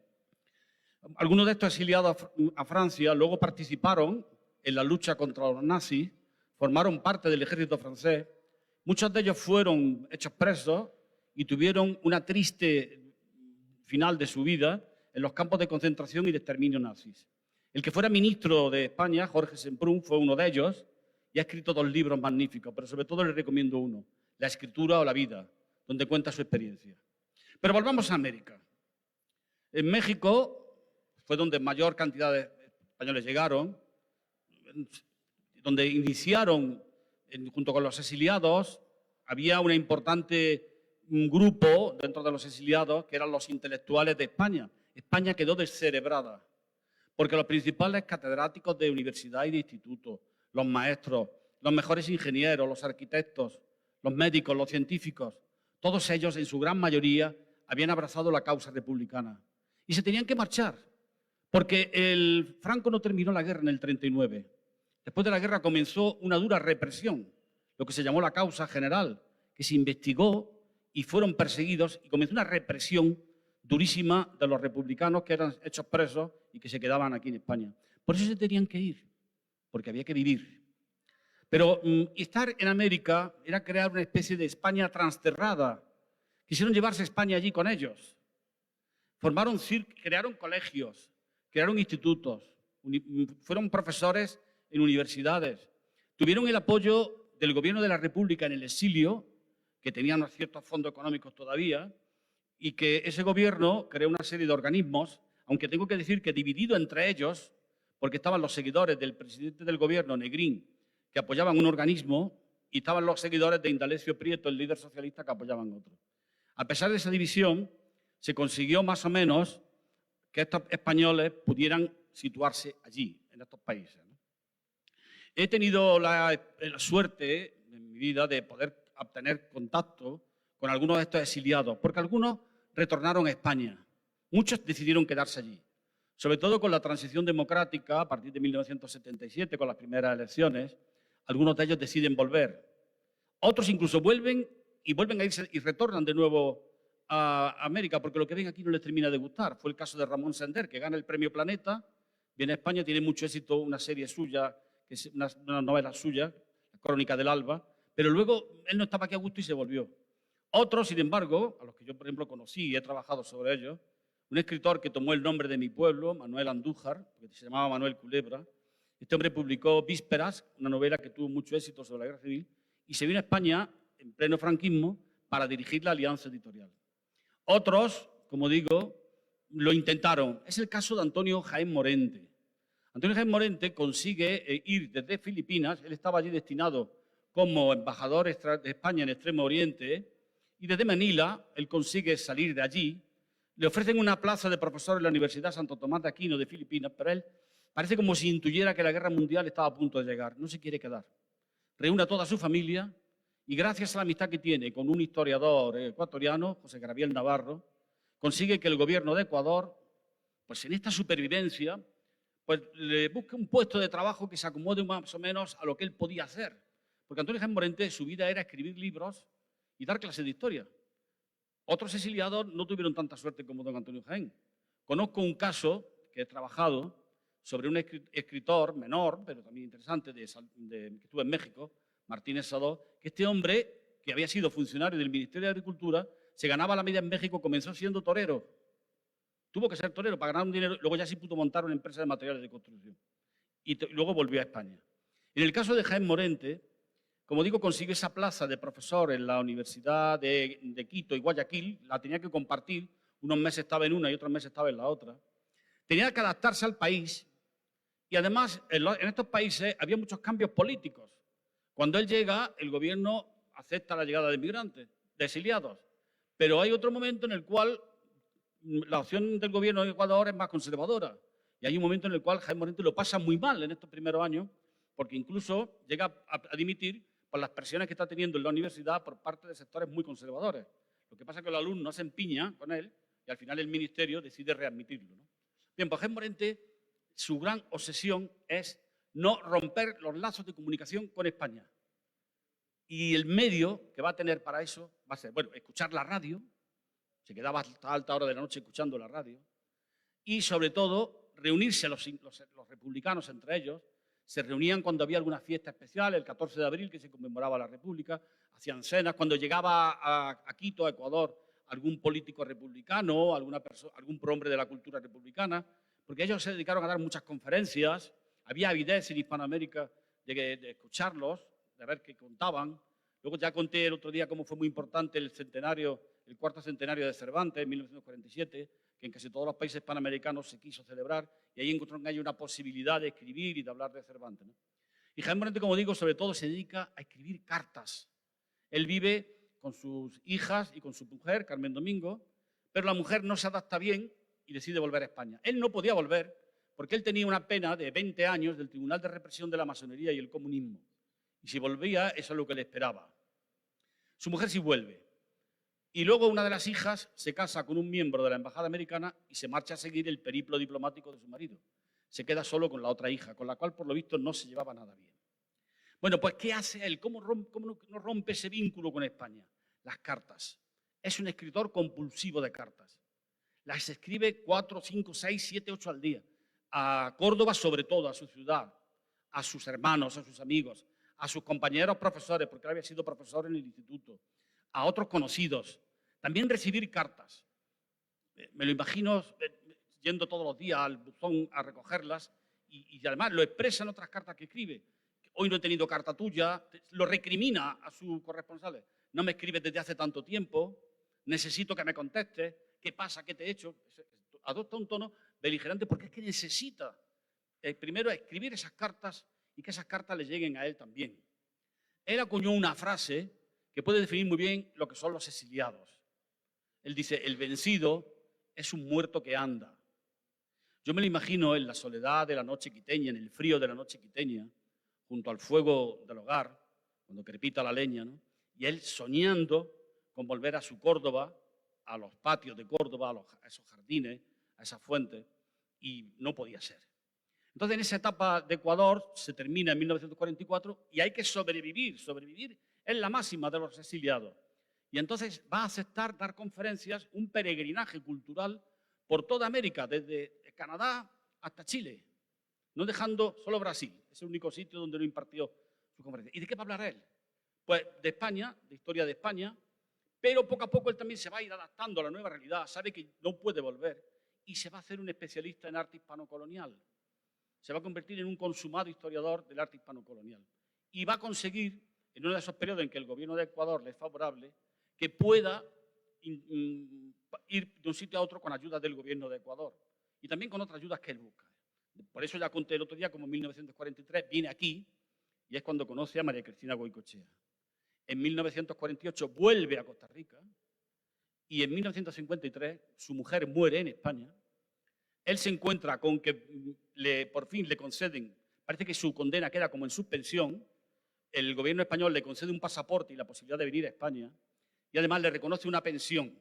Algunos de estos exiliados a Francia luego participaron en la lucha contra los nazis, formaron parte del ejército francés. Muchos de ellos fueron hechos presos y tuvieron una triste final de su vida en los campos de concentración y de exterminio nazis. El que fuera ministro de España, Jorge Semprún, fue uno de ellos y ha escrito 2 libros magníficos, pero sobre todo le recomiendo uno, La escritura o la vida, donde cuenta su experiencia. Pero volvamos a América. En México fue donde mayor cantidad de españoles llegaron, donde iniciaron, junto con los exiliados, había un importante grupo dentro de los exiliados que eran los intelectuales de España. España quedó descerebrada, porque los principales catedráticos de universidad y de instituto, los maestros, los mejores ingenieros, los arquitectos, los médicos, los científicos, todos ellos, en su gran mayoría, habían abrazado la causa republicana. Y se tenían que marchar, porque el Franco no terminó la guerra en el 39. Después de la guerra comenzó una dura represión, lo que se llamó la causa general, que se investigó y fueron perseguidos y comenzó una represión durísima de los republicanos que eran hechos presos y que se quedaban aquí en España. Por eso se tenían que ir, porque había que vivir. Pero estar en América era crear una especie de España transterrada. Quisieron llevarse España allí con ellos. Crearon colegios, crearon institutos, fueron profesores en universidades. Tuvieron el apoyo del gobierno de la República en el exilio, que tenía unos ciertos fondos económicos todavía, y que ese gobierno creó una serie de organismos, aunque tengo que decir que dividido entre ellos, porque estaban los seguidores del presidente del gobierno, Negrín, que apoyaban un organismo, y estaban los seguidores de Indalecio Prieto, el líder socialista, que apoyaban otro. A pesar de esa división, se consiguió más o menos que estos españoles pudieran situarse allí, en estos países, ¿no? He tenido la suerte en mi vida de poder obtener contacto con algunos de estos exiliados, porque algunos retornaron a España, muchos decidieron quedarse allí, sobre todo con la transición democrática a partir de 1977, con las primeras elecciones. Algunos de ellos deciden volver. Otros incluso vuelven a irse y retornan de nuevo a América, porque lo que ven aquí no les termina de gustar. Fue el caso de Ramón Sender, que gana el Premio Planeta, viene a España, tiene mucho éxito una serie suya, que es una novela suya, La Crónica del Alba, pero luego él no estaba aquí a gusto y se volvió. Otros, sin embargo, a los que yo, por ejemplo, conocí y he trabajado sobre ellos, un escritor que tomó el nombre de mi pueblo, Manuel Andújar, que se llamaba Manuel Culebra. Este hombre publicó Vísperas, una novela que tuvo mucho éxito sobre la Guerra Civil, y se vino a España en pleno franquismo para dirigir la Alianza Editorial. Otros, como digo, lo intentaron. Es el caso de Antonio Jaén Morente. Antonio Jaén Morente consigue ir desde Filipinas, él estaba allí destinado como embajador de España en Extremo Oriente, y desde Manila él consigue salir de allí. Le ofrecen una plaza de profesor en la Universidad Santo Tomás de Aquino de Filipinas, pero él parece como si intuyera que la guerra mundial estaba a punto de llegar. No se quiere quedar. Reúne a toda su familia y gracias a la amistad que tiene con un historiador ecuatoriano, José Gabriel Navarro, consigue que el gobierno de Ecuador, pues en esta supervivencia, pues le busque un puesto de trabajo que se acomode más o menos a lo que él podía hacer. Porque Antonio Jaén Morente, su vida era escribir libros y dar clases de historia. Otros exiliados no tuvieron tanta suerte como don Antonio Jaén. Conozco un caso que he trabajado sobre un escritor menor, pero también interesante, que estuvo en México, Martínez Sadó, que este hombre, que había sido funcionario del Ministerio de Agricultura, se ganaba la vida en México, comenzó siendo torero. Tuvo que ser torero para ganar un dinero, luego ya sí pudo montar una empresa de materiales de construcción. Y luego volvió a España. En el caso de Jaén Morente, como digo, consiguió esa plaza de profesor en la Universidad de Quito y Guayaquil, la tenía que compartir, unos meses estaba en una y otros meses estaba en la otra. Tenía que adaptarse al país y además en estos países había muchos cambios políticos. Cuando él llega, el gobierno acepta la llegada de inmigrantes, de exiliados, pero hay otro momento en el cual la opción del gobierno de Ecuador es más conservadora y hay un momento en el cual Jaén Morente lo pasa muy mal en estos primeros años porque incluso llega a dimitir por las presiones que está teniendo en la universidad por parte de sectores muy conservadores. Lo que pasa es que el alumno se empiña con él y al final el ministerio decide readmitirlo, ¿no? Bien, pues Jaén Morente, su gran obsesión es no romper los lazos de comunicación con España. Y el medio que va a tener para eso va a ser, bueno, escuchar la radio, se quedaba hasta alta hora de la noche escuchando la radio, y sobre todo reunirse los republicanos entre ellos. Se reunían cuando había alguna fiesta especial, el 14 de abril, que se conmemoraba la República, hacían cenas. Cuando llegaba a Quito, a Ecuador, algún político republicano, algún prohombre de la cultura republicana, porque ellos se dedicaron a dar muchas conferencias. Había avidez en Hispanoamérica de escucharlos, de ver qué contaban. Luego ya conté el otro día cómo fue muy importante el cuarto centenario de Cervantes, en 1947, que en casi todos los países panamericanos se quiso celebrar, y ahí encontraron que hay una posibilidad de escribir y de hablar de Cervantes, ¿no? Y Jaén Morente, como digo, sobre todo se dedica a escribir cartas. Él vive con sus hijas y con su mujer, Carmen Domingo, pero la mujer no se adapta bien y decide volver a España. Él no podía volver porque él tenía una pena de 20 años del Tribunal de Represión de la Masonería y el Comunismo. Y si volvía, eso es lo que le esperaba. Su mujer sí vuelve. Y luego una de las hijas se casa con un miembro de la Embajada Americana y se marcha a seguir el periplo diplomático de su marido. Se queda solo con la otra hija, con la cual, por lo visto, no se llevaba nada bien. Bueno, pues, ¿qué hace él? ¿Cómo no rompe ese vínculo con España? Las cartas. Es un escritor compulsivo de cartas. Las escribe 4, 5, 6, 7, 8 al día. A Córdoba, sobre todo, a su ciudad, a sus hermanos, a sus amigos, a sus compañeros profesores, porque él había sido profesor en el instituto, a otros conocidos. También recibir cartas. Me lo imagino yendo todos los días al buzón a recogerlas y además lo expresa en otras cartas que escribe. Hoy no he tenido carta tuya, lo recrimina a sus corresponsales. No me escribes desde hace tanto tiempo, necesito que me contestes, ¿qué pasa? ¿Qué te he hecho? Adopta un tono beligerante porque es que necesita primero escribir esas cartas y que esas cartas le lleguen a él también. Él acuñó una frase que puede definir muy bien lo que son los exiliados. Él dice, el vencido es un muerto que anda. Yo me lo imagino en la soledad de la noche quiteña, en el frío de la noche quiteña, junto al fuego del hogar, cuando crepita la leña, ¿no? Y él soñando con volver a su Córdoba, a los patios de Córdoba, a esos jardines, a esas fuentes, y no podía ser. Entonces, en esa etapa de Ecuador se termina en 1944 y hay que sobrevivir. Sobrevivir es la máxima de los exiliados. Y entonces va a aceptar dar conferencias, un peregrinaje cultural por toda América, desde Canadá hasta Chile, no dejando solo Brasil. Es el único sitio donde no impartió su conferencia. ¿Y de qué va a hablar él? Pues de España, de historia de España, pero poco a poco él también se va a ir adaptando a la nueva realidad, sabe que no puede volver y se va a hacer un especialista en arte hispano-colonial. Se va a convertir en un consumado historiador del arte hispano-colonial. Y va a conseguir, en uno de esos periodos en que el gobierno de Ecuador le es favorable, que pueda ir de un sitio a otro con ayuda del gobierno de Ecuador y también con otras ayudas que él busca. Por eso ya conté el otro día como en 1943 viene aquí y es cuando conoce a María Cristina Goycochea. En 1948 vuelve a Costa Rica y en 1953 su mujer muere en España. Él se encuentra con que por fin le conceden, parece que su condena queda como en suspensión, el gobierno español le concede un pasaporte y la posibilidad de venir a España y además le reconoce una pensión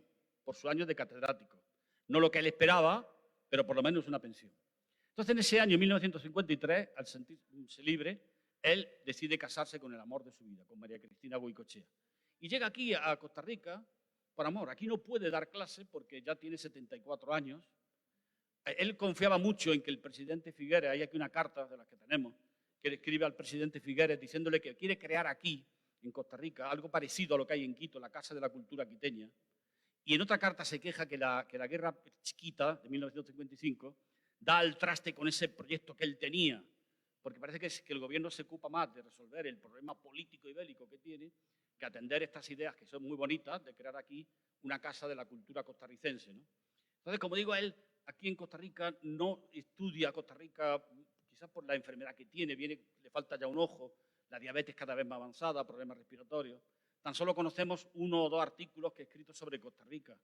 por sus años de catedrático. No lo que él esperaba, pero por lo menos una pensión. Entonces, en ese año, 1953, al sentirse libre, él decide casarse con el amor de su vida, con María Cristina Goycochea. Y llega aquí a Costa Rica por amor. Aquí no puede dar clase porque ya tiene 74 años. Él confiaba mucho en que el presidente Figueres, hay aquí una carta de las que tenemos, que le escribe al presidente Figueres diciéndole que quiere crear aquí, en Costa Rica, algo parecido a lo que hay en Quito, la Casa de la Cultura Quiteña. Y en otra carta se queja que la guerra chiquita de 1955 da al traste con ese proyecto que él tenía, porque parece que el gobierno se ocupa más de resolver el problema político y bélico que tiene que atender estas ideas que son muy bonitas de crear aquí una casa de la cultura costarricense, ¿no? Entonces, como digo, él aquí en Costa Rica no estudia Costa Rica, quizás por la enfermedad que tiene, le falta ya un ojo, la diabetes cada vez más avanzada, problemas respiratorios. Tan solo conocemos 1 o 2 artículos que he escrito sobre Costa Rica.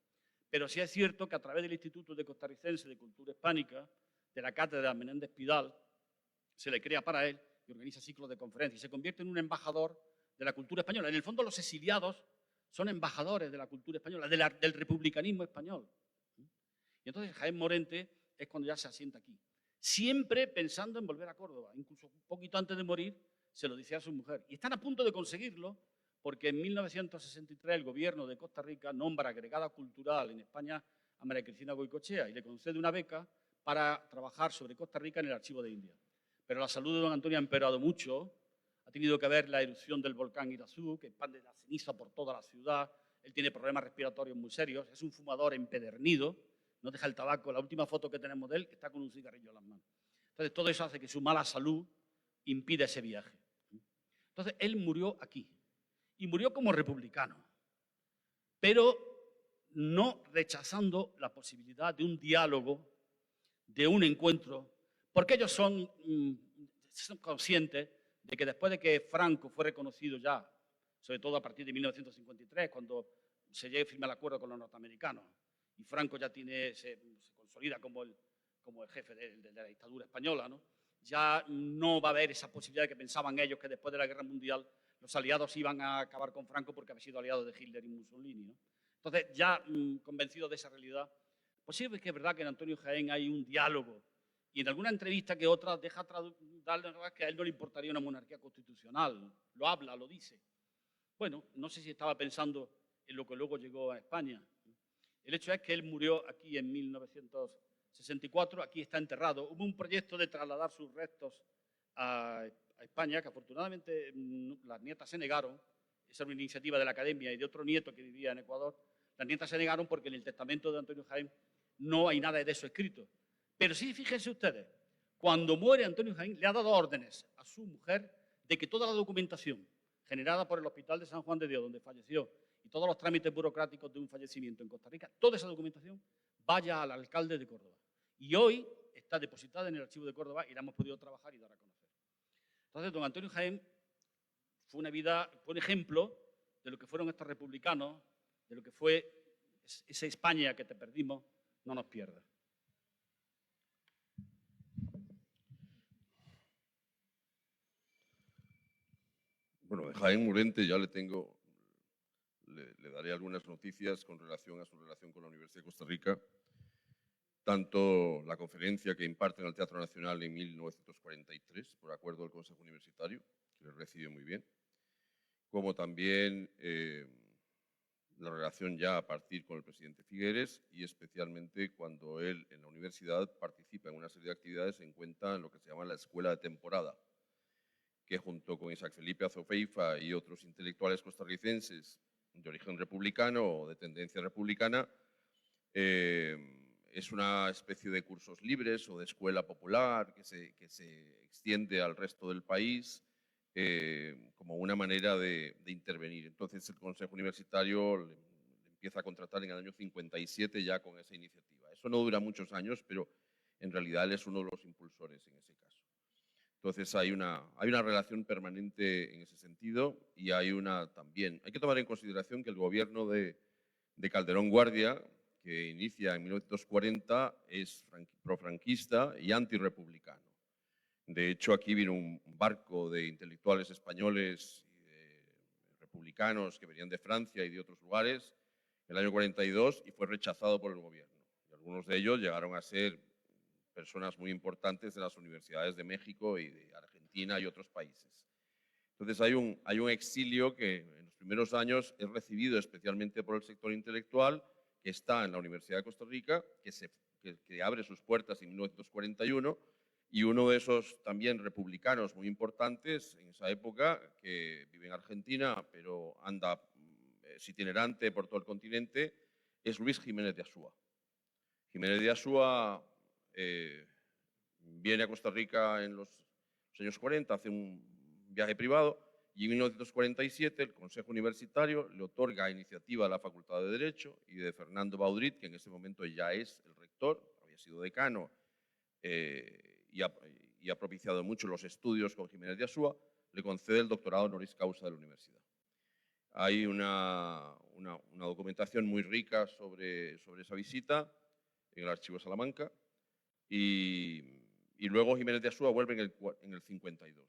Pero sí es cierto que a través del Instituto de Costarricense de Cultura Hispánica, de la Cátedra Menéndez Pidal, se le crea para él y organiza ciclos de conferencias. Se convierte en un embajador de la cultura española. En el fondo, los exiliados son embajadores de la cultura española, del republicanismo español. Y entonces Jaén Morente es cuando ya se asienta aquí. Siempre pensando en volver a Córdoba. Incluso un poquito antes de morir se lo decía a su mujer. Y están a punto de conseguirlo porque en 1963 el gobierno de Costa Rica nombra agregada cultural en España a María Cristina Goycochea y le concede una beca para trabajar sobre Costa Rica en el Archivo de Indias. Pero la salud de don Antonio ha empeorado mucho, ha tenido que ver la erupción del volcán Irazú, que expande la ceniza por toda la ciudad, él tiene problemas respiratorios muy serios, es un fumador empedernido, no deja el tabaco, la última foto que tenemos de él está con un cigarrillo en las manos. Entonces todo eso hace que su mala salud impida ese viaje. Entonces él murió aquí y murió como republicano, pero no rechazando la posibilidad de un diálogo, de un encuentro, porque ellos son conscientes de que después de que Franco fue reconocido ya, sobre todo a partir de 1953, cuando se llega a firmar el acuerdo con los norteamericanos, y Franco ya se consolida como el jefe de la dictadura española, ¿no? Ya no va a haber esa posibilidad de que pensaban ellos que después de la Guerra Mundial los aliados iban a acabar con Franco porque había sido aliado de Hitler y Mussolini, ¿no? Entonces, ya convencidos de esa realidad, pues sí que es verdad que en Antonio Jaén hay un diálogo y en alguna entrevista que otra deja darle que a él no le importaría una monarquía constitucional, lo habla, lo dice. Bueno, no sé si estaba pensando en lo que luego llegó a España. El hecho es que él murió aquí en 1964, aquí está enterrado. Hubo un proyecto de trasladar sus restos a España, que afortunadamente las nietas se negaron. Esa era una iniciativa de la Academia y de otro nieto que vivía en Ecuador. Las nietas se negaron porque en el testamento de Antonio Jaén no hay nada de eso escrito. Pero sí, fíjense ustedes, cuando muere Antonio Jaén, le ha dado órdenes a su mujer de que toda la documentación generada por el Hospital de San Juan de Dios, donde falleció, y todos los trámites burocráticos de un fallecimiento en Costa Rica, toda esa documentación vaya al alcalde de Córdoba. Y hoy está depositada en el Archivo de Córdoba y la hemos podido trabajar y dar a conocer. Entonces, don Antonio Jaén fue un ejemplo de lo que fueron estos republicanos, de lo que fue esa España que te perdimos, no nos pierdas. Bueno, de Jaén Morente ya le daré algunas noticias con relación a su relación con la Universidad de Costa Rica, tanto la conferencia que imparte en el Teatro Nacional en 1943, por acuerdo del Consejo Universitario, que le recibió muy bien, como también la relación ya a partir con el presidente Figueres y especialmente cuando él en la universidad participa en una serie de actividades en cuenta en lo que se llama la Escuela de Temporada, que junto con Isaac Felipe Azofeifa y otros intelectuales costarricenses de origen republicano o de tendencia republicana, es una especie de cursos libres o de escuela popular que se extiende al resto del país como una manera de intervenir. Entonces el Consejo Universitario le empieza a contratar en el año 57 ya con esa iniciativa. Eso no dura muchos años, pero en realidad él es uno de los impulsores en ese caso. Entonces hay una relación permanente en ese sentido y hay que tomar en consideración que el gobierno de Calderón Guardia, que inicia en 1940, es profranquista y antirrepublicano. De hecho, aquí vino un barco de intelectuales españoles y de republicanos que venían de Francia y de otros lugares en el año 42 y fue rechazado por el gobierno. Y algunos de ellos llegaron a ser personas muy importantes de las universidades de México y de Argentina y otros países. Entonces hay un exilio que en los primeros años es recibido especialmente por el sector intelectual que está en la Universidad de Costa Rica, que abre sus puertas en 1941, y uno de esos también republicanos muy importantes en esa época, que vive en Argentina, pero anda itinerante por todo el continente, es Luis Jiménez de Azúa. Jiménez de Azúa viene a Costa Rica en los años 40, hace un viaje privado y en 1947 el Consejo Universitario le otorga a iniciativa de la Facultad de Derecho y de Fernando Baudrit, que en ese momento ya es el rector, había sido decano y ha propiciado mucho los estudios con Jiménez de Azúa, le concede el doctorado honoris causa de la universidad. Hay una documentación muy rica sobre esa visita en el Archivo de Salamanca. Y luego Jiménez de Azúa vuelve en el 52.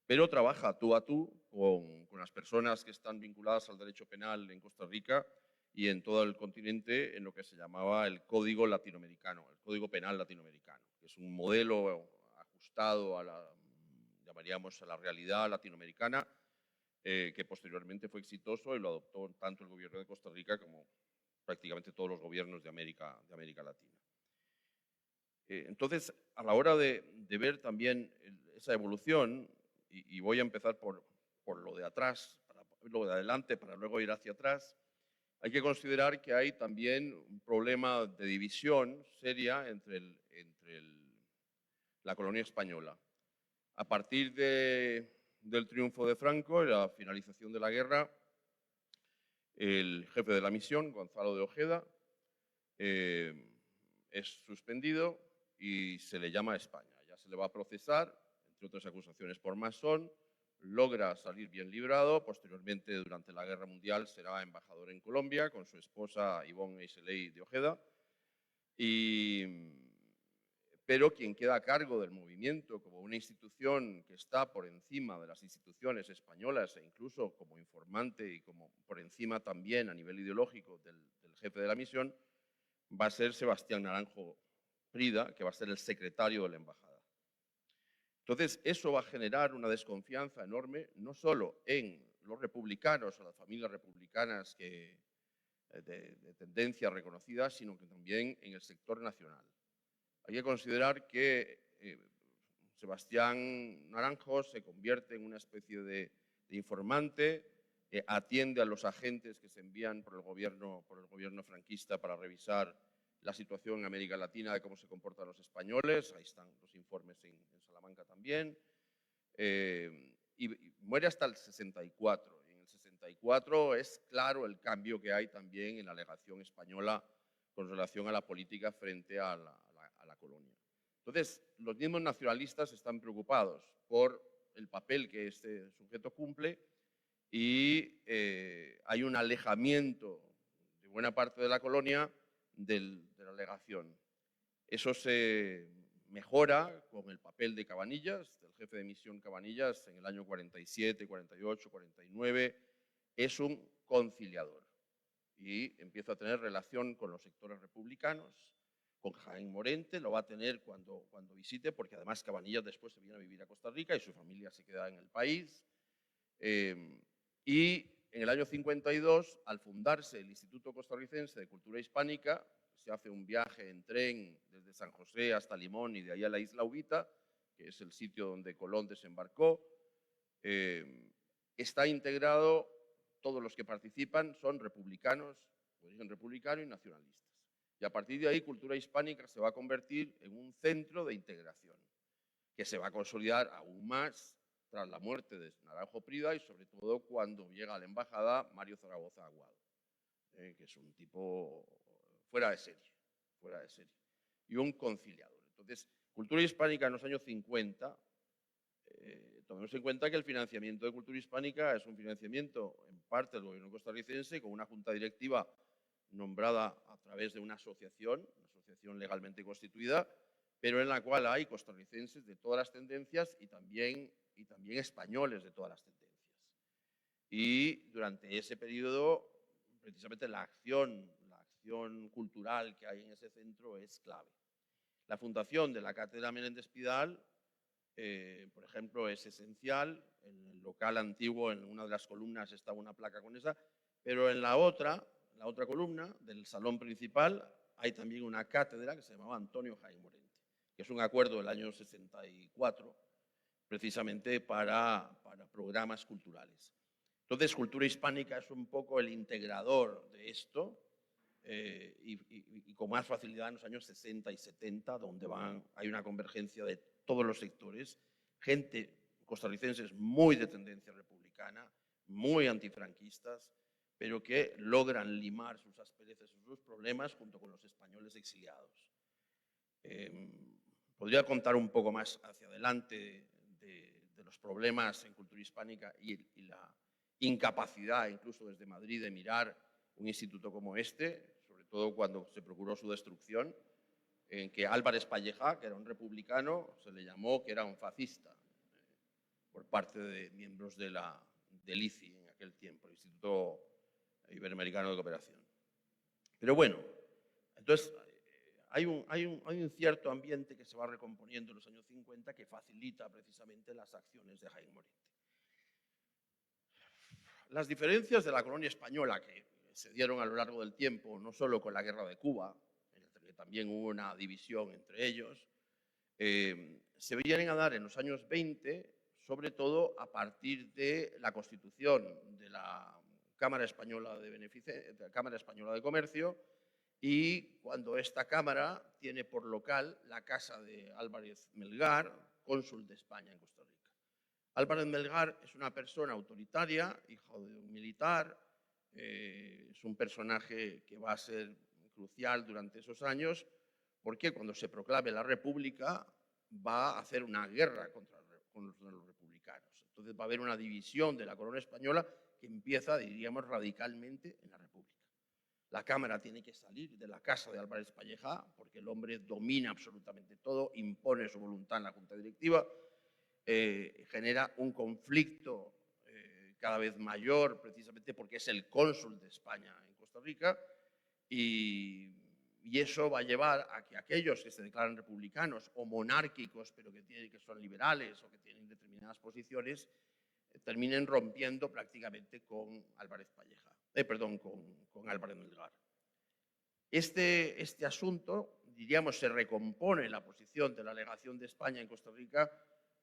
Pero trabaja tú a tú con las personas que están vinculadas al derecho penal en Costa Rica y en todo el continente en lo que se llamaba el Código Latinoamericano, el Código Penal Latinoamericano, que es un modelo ajustado llamaríamos a la realidad latinoamericana, que posteriormente fue exitoso y lo adoptó tanto el gobierno de Costa Rica como prácticamente todos los gobiernos de América Latina. Entonces, a la hora de ver también esa evolución, y voy a empezar por lo de atrás, lo de adelante, para luego ir hacia atrás, hay que considerar que hay también un problema de división seria entre la colonia española. A partir del triunfo de Franco y la finalización de la guerra, el jefe de la misión, Gonzalo de Ojeda, es suspendido y se le llama a España. Ya se le va a procesar, entre otras acusaciones por masón, logra salir bien librado, posteriormente durante la Guerra Mundial será embajador en Colombia con su esposa Ivonne Eiseley de Ojeda, pero quien queda a cargo del movimiento como una institución que está por encima de las instituciones españolas e incluso como informante y como por encima también a nivel ideológico del jefe de la misión, va a ser Sebastián Naranjo Prida, que va a ser el secretario de la embajada. Entonces, eso va a generar una desconfianza enorme, no solo en los republicanos o las familias republicanas de tendencia reconocida, sino que también en el sector nacional. Hay que considerar que Sebastián Naranjo se convierte en una especie de informante, atiende a los agentes que se envían por el gobierno franquista para revisar la situación en América Latina de cómo se comportan los españoles. Ahí están los informes en Salamanca también. Y muere hasta el 64. En el 64 es claro el cambio que hay también en la legación española con relación a la política frente a la colonia. Entonces, los mismos nacionalistas están preocupados por el papel que este sujeto cumple y hay un alejamiento de buena parte de la colonia de la legación. Eso se mejora con el papel de Cabanillas, del jefe de misión Cabanillas, en el año 47, 48, 49. Es un conciliador y empieza a tener relación con los sectores republicanos, con Jaén Morente, lo va a tener cuando visite, porque además Cabanillas después se viene a vivir a Costa Rica y su familia se queda en el país. Y en el año 52, al fundarse el Instituto Costarricense de Cultura Hispánica, se hace un viaje en tren desde San José hasta Limón y de ahí a la isla Uvita, que es el sitio donde Colón desembarcó. Está integrado, todos los que participan son republicanos, de origen republicano y nacionalistas. Y a partir de ahí, Cultura Hispánica se va a convertir en un centro de integración, que se va a consolidar aún más tras la muerte de Naranjo Prida y sobre todo cuando llega a la embajada Mario Zaragoza Aguado, que es un tipo fuera de serie, y un conciliador. Entonces, Cultura Hispánica en los años 50, tomemos en cuenta que el financiamiento de Cultura Hispánica es un financiamiento en parte del gobierno costarricense con una junta directiva nombrada a través de una asociación legalmente constituida, pero en la cual hay costarricenses de todas las tendencias y también españoles de todas las tendencias. Y durante ese periodo, precisamente la acción cultural que hay en ese centro es clave. La fundación de la Cátedra Menéndez Pidal, por ejemplo, es esencial. En el local antiguo, en una de las columnas, estaba una placa con esa, pero en la otra columna del salón principal hay también una cátedra que se llamaba Antonio Jaén Morente, que es un acuerdo del año 64, precisamente para programas culturales. Entonces, Cultura Hispánica es un poco el integrador de esto y con más facilidad en los años 60 y 70, donde hay una convergencia de todos los sectores, gente costarricenses muy de tendencia republicana, muy antifranquistas, pero que logran limar sus asperezas y sus problemas junto con los españoles exiliados. Podría contar un poco más hacia adelante de los problemas en Cultura Hispánica y la incapacidad, incluso desde Madrid, de mirar un instituto como este, sobre todo cuando se procuró su destrucción, en que Álvarez Pallejà, que era un republicano, se le llamó que era un fascista por parte de miembros del ICI en aquel tiempo, el Instituto Iberoamericano de Cooperación. Pero bueno, entonces hay un cierto ambiente que se va recomponiendo en los años 50 que facilita precisamente las acciones de Jaén Morente. Las diferencias de la colonia española que se dieron a lo largo del tiempo, no solo con la Guerra de Cuba, en la que también hubo una división entre ellos, se vienen a dar en los años 20, sobre todo a partir de la constitución de la Cámara Española de Comercio, y cuando esta Cámara tiene por local la casa de Álvarez Melgar, cónsul de España en Costa Rica. Álvarez Melgar es una persona autoritaria, hijo de un militar, es un personaje que va a ser crucial durante esos años, porque cuando se proclame la República va a hacer una guerra con los republicanos. Entonces va a haber una división de la corona española que empieza, diríamos, radicalmente en la República. La Cámara tiene que salir de la casa de Álvarez Pallejà porque el hombre domina absolutamente todo, impone su voluntad en la Junta Directiva, genera un conflicto cada vez mayor precisamente porque es el cónsul de España en Costa Rica y eso va a llevar a que aquellos que se declaran republicanos o monárquicos pero que son liberales o que tienen determinadas posiciones terminen rompiendo prácticamente con Álvarez Pallejà, con Álvarez Melgar. Este asunto, diríamos, se recompone la posición de la legación de España en Costa Rica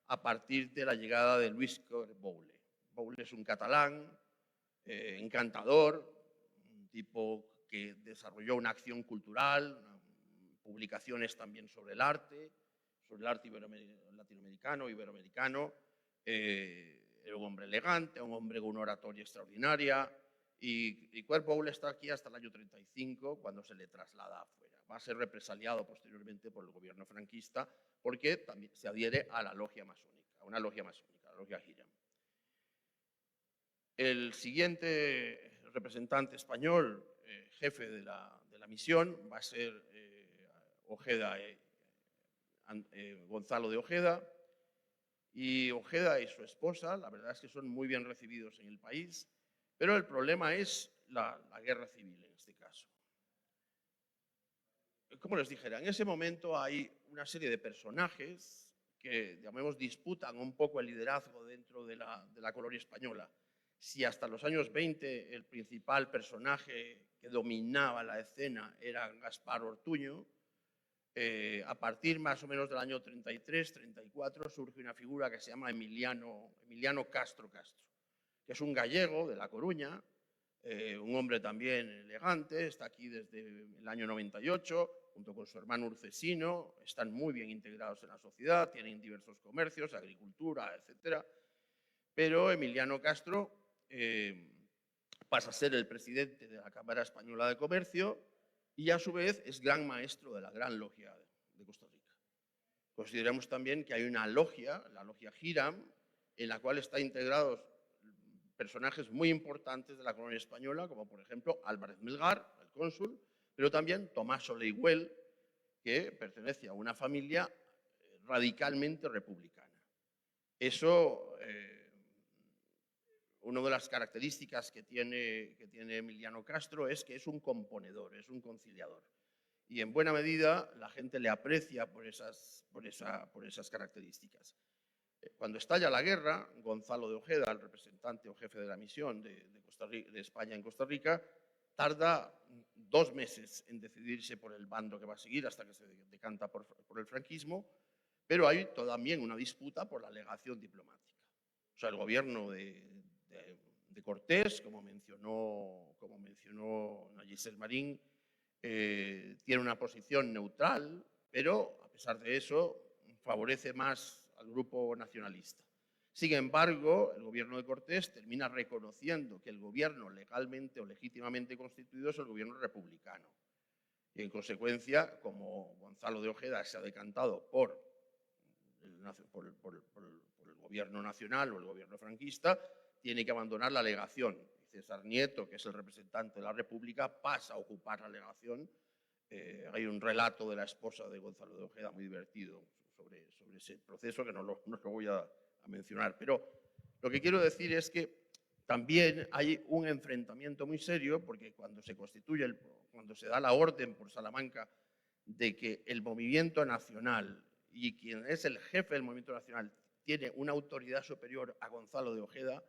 a partir de la llegada de Luis Boule. Boule es un catalán encantador, un tipo que desarrolló una acción cultural, publicaciones también sobre el arte latinoamericano, iberoamericano. Era un hombre elegante, un hombre con una oratoria extraordinaria y Boule está aquí hasta el año 35 cuando se le traslada afuera. va a ser represaliado posteriormente por el gobierno franquista porque también se adhiere a la logia masónica, a una logia masónica, la logia Hiram. El siguiente representante español, jefe de la misión, va a ser Ojeda, Gonzalo de Ojeda. Y Ojeda y su esposa, la verdad es que son muy bien recibidos en el país, pero el problema es la guerra civil en este caso. Como les dijera, en ese momento hay una serie de personajes que, digamos, disputan un poco el liderazgo dentro de la colonia española. Si hasta los años 20 el principal personaje que dominaba la escena era Gaspar Ortuño, a partir más o menos del año 33-34 surge una figura que se llama Emiliano Castro, que es un gallego de La Coruña, un hombre también elegante, está aquí desde el año 98, junto con su hermano Urcesino, están muy bien integrados en la sociedad, tienen diversos comercios, agricultura, etc. Pero Emiliano Castro pasa a ser el presidente de la Cámara Española de Comercio y a su vez es gran maestro de la Gran Logia de Costa Rica. Consideramos también que hay una logia, la logia Hiram, en la cual están integrados personajes muy importantes de la colonia española, como por ejemplo Álvarez Melgar, el cónsul, pero también Tomás Oleiguel, que pertenece a una familia radicalmente republicana. Eso, una de las características que tiene Emiliano Castro es que es un componedor, es un conciliador. Y en buena medida la gente le aprecia por esas características. Cuando estalla la guerra, Gonzalo de Ojeda, el representante o jefe de la misión de España en Costa Rica, tarda 2 meses en decidirse por el bando que va a seguir hasta que se decanta por el franquismo, pero hay también una disputa por la legación diplomática. O sea, el gobierno de Cortés, como mencionó Giselle Marín, tiene una posición neutral, pero a pesar de eso favorece más al grupo nacionalista. Sin embargo, el gobierno de Cortés termina reconociendo que el gobierno legalmente o legítimamente constituido es el gobierno republicano. Y en consecuencia, como Gonzalo de Ojeda se ha decantado por el gobierno nacional o el gobierno franquista, tiene que abandonar la legación. César Nieto, que es el representante de la República, pasa a ocupar la legación. Hay un relato de la esposa de Gonzalo de Ojeda muy divertido sobre ese proceso que no lo voy a mencionar. Pero lo que quiero decir es que también hay un enfrentamiento muy serio porque cuando se da la orden por Salamanca de que el movimiento nacional y quien es el jefe del movimiento nacional tiene una autoridad superior a Gonzalo de Ojeda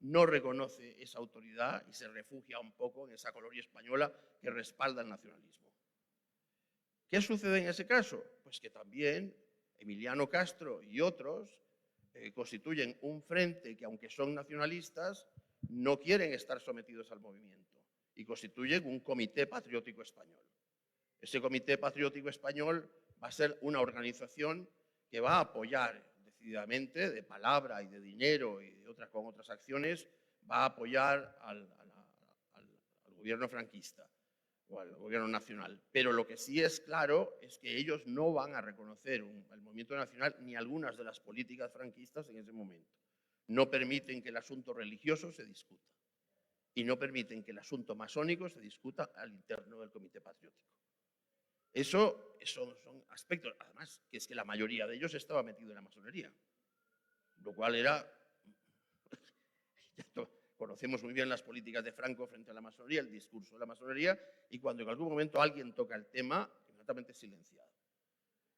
no reconoce esa autoridad y se refugia un poco en esa colonia española que respalda el nacionalismo. ¿Qué sucede en ese caso? Pues que también Emiliano Castro y otros constituyen un frente que, aunque son nacionalistas, no quieren estar sometidos al movimiento y constituyen un comité patriótico español. Ese comité patriótico español va a ser una organización que va a apoyar decididamente, de palabra y de dinero y con otras acciones, va a apoyar al gobierno franquista o al gobierno nacional. Pero lo que sí es claro es que ellos no van a reconocer el movimiento nacional ni algunas de las políticas franquistas en ese momento. No permiten que el asunto religioso se discuta y no permiten que el asunto masónico se discuta al interno del comité patriótico. Eso son aspectos, además, que es que la mayoría de ellos estaba metido en la masonería, lo cual era... Conocemos muy bien las políticas de Franco frente a la masonería, el discurso de la masonería, y cuando en algún momento alguien toca el tema, inmediatamente es silenciado.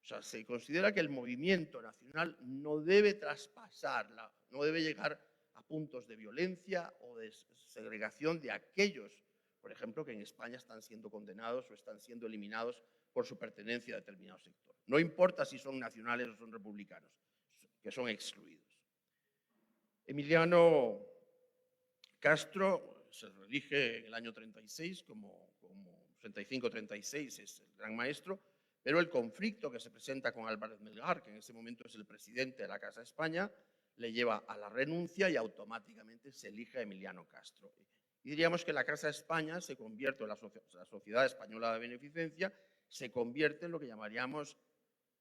O sea, se considera que el movimiento nacional no debe traspasarla, no debe llegar a puntos de violencia o de segregación de aquellos, por ejemplo, que en España están siendo condenados o están siendo eliminados por su pertenencia a determinado sector. No importa si son nacionales o son republicanos, que son excluidos. Emiliano Castro se reelige en el año 36, como 35-36 es el gran maestro, pero el conflicto que se presenta con Álvarez Melgar, que en ese momento es el presidente de la Casa de España, le lleva a la renuncia y automáticamente se elige a Emiliano Castro. Y diríamos que la Casa España se convierte, la Sociedad Española de Beneficencia, se convierte en lo que llamaríamos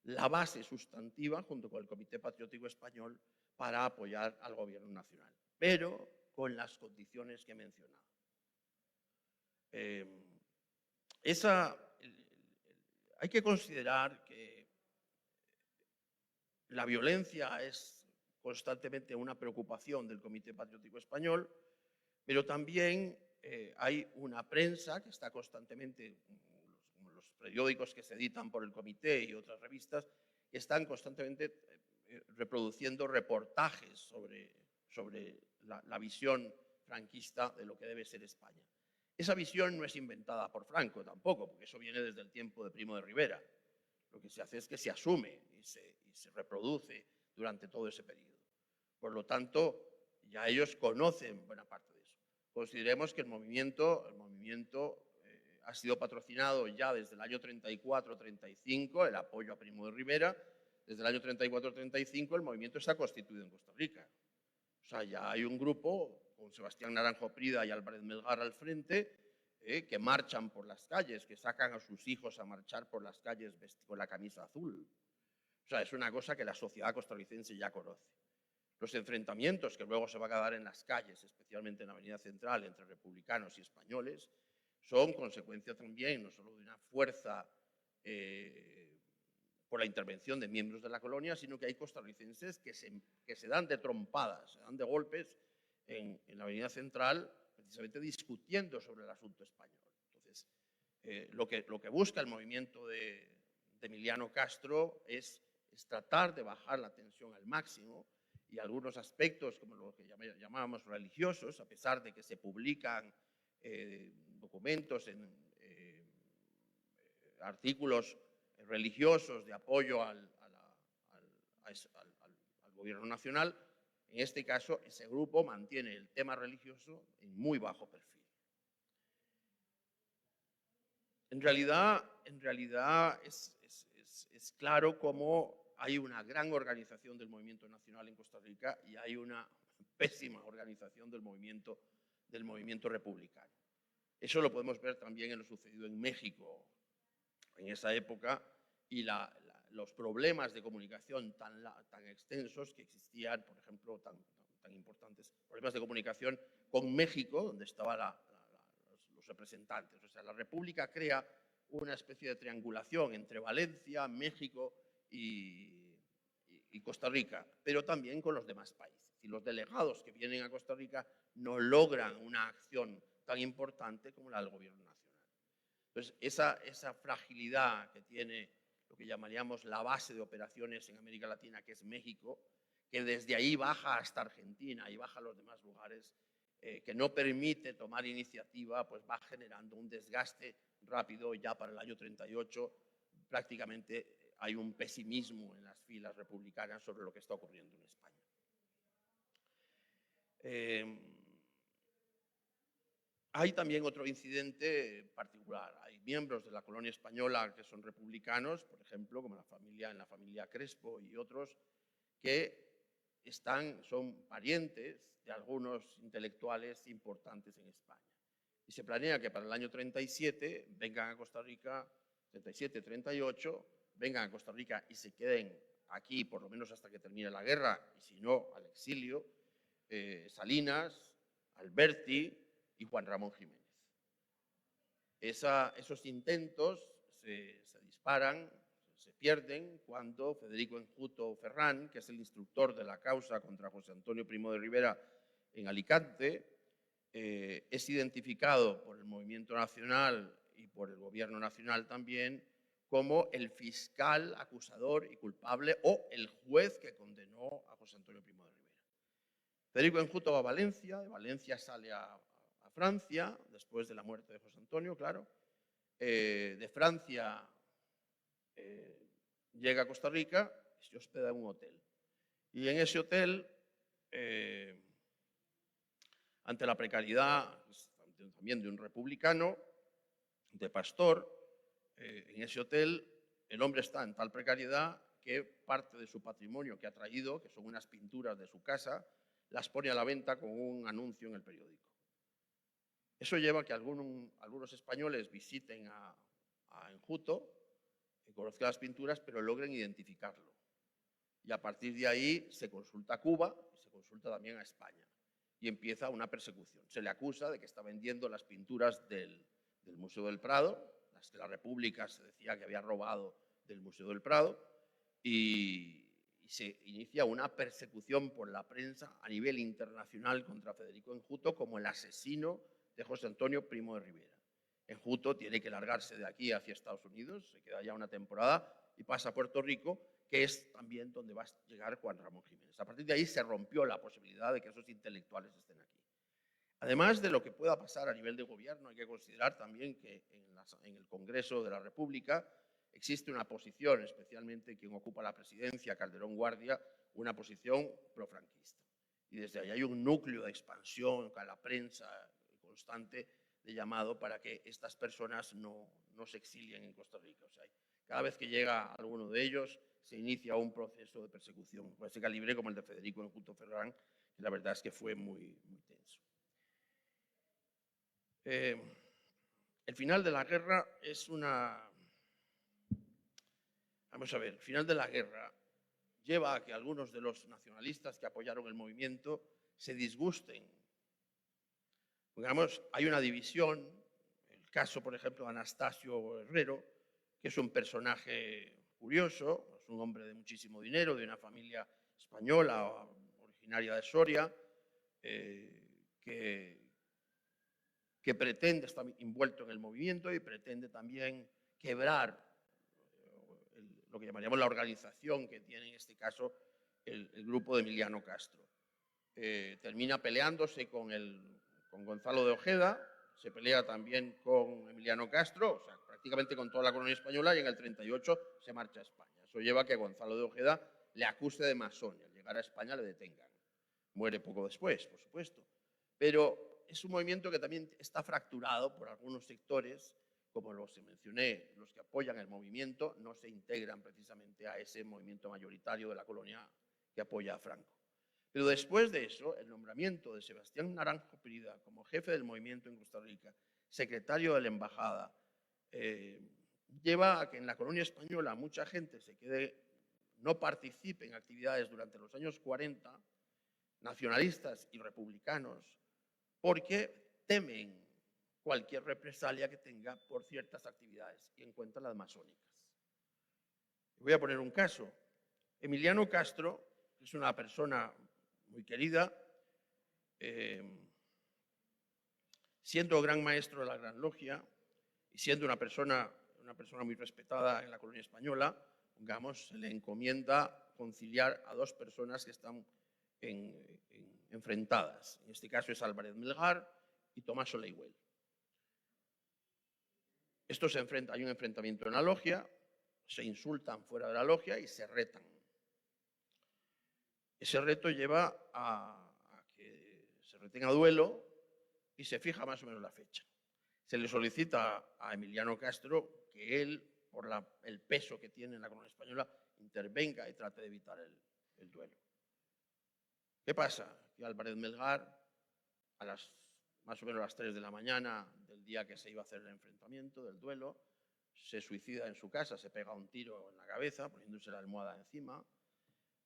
la base sustantiva, junto con el Comité Patriótico Español, para apoyar al Gobierno nacional, pero con las condiciones que he mencionado. Hay que considerar que la violencia es constantemente una preocupación del Comité Patriótico Español, pero también hay una prensa que está constantemente, los periódicos que se editan por el comité y otras revistas, que están constantemente reproduciendo reportajes sobre la visión franquista de lo que debe ser España. Esa visión no es inventada por Franco tampoco, porque eso viene desde el tiempo de Primo de Rivera. Lo que se hace es que se asume y se reproduce durante todo ese periodo. Por lo tanto, ya ellos conocen buena parte de eso. Consideremos que el movimiento ha sido patrocinado ya desde el año 34-35, el apoyo a Primo de Rivera. Desde el año 34-35 el movimiento está constituido en Costa Rica. O sea, ya hay un grupo con Sebastián Naranjo Prida y Álvarez Melgar al frente que marchan por las calles, que sacan a sus hijos a marchar por las calles con la camisa azul. O sea, es una cosa que la sociedad costarricense ya conoce. Los enfrentamientos que luego se van a dar en las calles, especialmente en la Avenida Central, entre republicanos y españoles, son consecuencia también no solo de una fuerza por la intervención de miembros de la colonia, sino que hay costarricenses que se dan de trompadas, se dan de golpes en la Avenida Central, precisamente discutiendo sobre el asunto español. Entonces, lo que busca el movimiento de Emiliano Castro es tratar de bajar la tensión al máximo, y algunos aspectos, como lo que llamábamos religiosos, a pesar de que se publican documentos artículos religiosos de apoyo al gobierno nacional, en este caso ese grupo mantiene el tema religioso en muy bajo perfil. En realidad es claro cómo hay una gran organización del movimiento nacional en Costa Rica y hay una pésima organización del movimiento republicano. Eso lo podemos ver también en lo sucedido en México en esa época y los problemas de comunicación tan extensos que existían, por ejemplo, tan importantes, problemas de comunicación con México, donde estaban los representantes. O sea, la República crea una especie de triangulación entre Valencia, México y Costa Rica, pero también con los demás países. Y los delegados que vienen a Costa Rica no logran una acción tan importante como la del gobierno nacional. Entonces, esa fragilidad que tiene lo que llamaríamos la base de operaciones en América Latina, que es México, que desde ahí baja hasta Argentina y baja a los demás lugares, que no permite tomar iniciativa, pues va generando un desgaste rápido. Ya para el año 38 prácticamente hay un pesimismo en las filas republicanas sobre lo que está ocurriendo en España. Hay también otro incidente particular. Hay miembros de la colonia española que son republicanos, por ejemplo, como en la familia Crespo y otros, que son parientes de algunos intelectuales importantes en España. Y se planea que para el año 37 vengan a Costa Rica, 37-38, vengan a Costa Rica y se queden aquí por lo menos hasta que termine la guerra, y si no, al exilio, Salinas, Alberti y Juan Ramón Jiménez. Esos intentos se disparan, se pierden cuando Federico Enjuto Ferrán, que es el instructor de la causa contra José Antonio Primo de Rivera en Alicante, es identificado por el Movimiento Nacional y por el Gobierno Nacional también como el fiscal acusador y culpable o el juez que condenó a José Antonio Primo de Rivera. Federico Enjuto va a Valencia, de Valencia sale a Francia, después de la muerte de José Antonio, claro. De Francia llega a Costa Rica y se hospeda en un hotel. Y en ese hotel, ante la precariedad también de un republicano, de pastor, en ese hotel el hombre está en tal precariedad que parte de su patrimonio que ha traído, que son unas pinturas de su casa, las pone a la venta con un anuncio en el periódico. Eso lleva a que algunos españoles visiten a Enjuto, que conozcan las pinturas, pero logren identificarlo. Y a partir de ahí se consulta a Cuba y se consulta también a España. Y empieza una persecución. Se le acusa de que está vendiendo las pinturas del Museo del Prado, las que la República se decía que había robado del Museo del Prado, y se inicia una persecución por la prensa a nivel internacional contra Federico Enjuto como el asesino de José Antonio Primo de Rivera. Enjuto tiene que largarse de aquí hacia Estados Unidos, se queda ya una temporada y pasa a Puerto Rico, que es también donde va a llegar Juan Ramón Jiménez. A partir de ahí se rompió la posibilidad de que esos intelectuales estén aquí. Además de lo que pueda pasar a nivel de gobierno, hay que considerar también que en el Congreso de la República existe una posición, especialmente quien ocupa la presidencia, Calderón Guardia, una posición profranquista. Y desde ahí hay un núcleo de expansión con la prensa constante de llamado para que estas personas no se exilien en Costa Rica. O sea, cada vez que llega alguno de ellos, se inicia un proceso de persecución de ese calibre como el de Federico Enjuto Ferrán, que la verdad es que fue muy tenso. El final de la guerra es una... Vamos a ver, el final de la guerra lleva a que algunos de los nacionalistas que apoyaron el movimiento se disgusten. Digamos, hay una división, el caso, por ejemplo, de Anastasio Herrero, que es un personaje curioso, es un hombre de muchísimo dinero, de una familia española, originaria de Soria, que pretende estar envuelto en el movimiento y pretende también quebrar lo que llamaríamos la organización que tiene en este caso el grupo de Emiliano Castro. Termina peleándose con Gonzalo de Ojeda, se pelea también con Emiliano Castro, o sea, prácticamente con toda la colonia española, y en el 38 se marcha a España. Eso lleva a que Gonzalo de Ojeda le acuse de masón y al llegar a España le detengan. Muere poco después, por supuesto. Pero es un movimiento que también está fracturado por algunos sectores, como los que mencioné, los que apoyan el movimiento, no se integran precisamente a ese movimiento mayoritario de la colonia que apoya a Franco. Pero después de eso, el nombramiento de Sebastián Naranjo Prida como jefe del movimiento en Costa Rica, secretario de la embajada, lleva a que en la colonia española mucha gente no participe en actividades durante los años 40, nacionalistas y republicanos, porque temen cualquier represalia que tenga por ciertas actividades, y en cuenta las masónicas. Voy a poner un caso. Emiliano Castro, que es una persona muy querida, siendo gran maestro de la Gran Logia y siendo una persona muy respetada en la colonia española, digamos, se le encomienda conciliar a dos personas que están enfrentadas. En este caso es Álvarez Melgar y Tomás Oleiguel. Hay un enfrentamiento en la logia, se insultan fuera de la logia y se retan. Ese reto lleva a que se reten a duelo y se fija más o menos la fecha. Se le solicita a Emiliano Castro que él, por el peso que tiene en la colonia española, intervenga y trate de evitar el duelo. ¿Qué pasa? Que Álvarez Melgar, más o menos a las 3 de la mañana del día que se iba a hacer el enfrentamiento, del duelo, se suicida en su casa, se pega un tiro en la cabeza, poniéndose la almohada encima,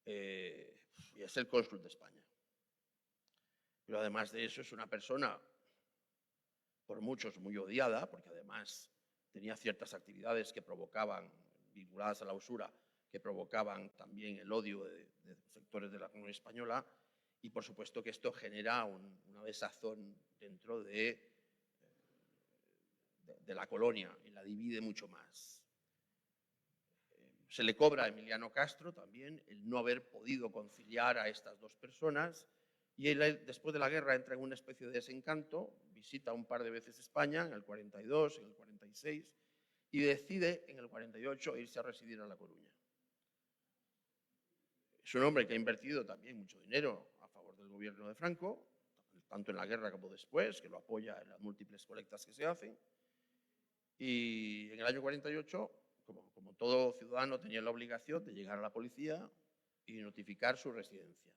y es el cónsul de España. Pero además de eso es una persona, por muchos, muy odiada, porque además tenía ciertas actividades que provocaban, vinculadas a la usura, que provocaban también el odio de sectores de la colonia española, y por supuesto que esto genera una desazón dentro de la colonia y la divide mucho más. Se le cobra a Emiliano Castro también el no haber podido conciliar a estas dos personas, y él, después de la guerra, entra en una especie de desencanto, visita un par de veces España, en el 42, en el 46, y decide en el 48 irse a residir a La Coruña. Es un hombre que ha invertido también mucho dinero a favor del gobierno de Franco, tanto en la guerra como después, que lo apoya en las múltiples colectas que se hacen. Y en el año 48, como todo ciudadano, tenía la obligación de llegar a la policía y notificar su residencia.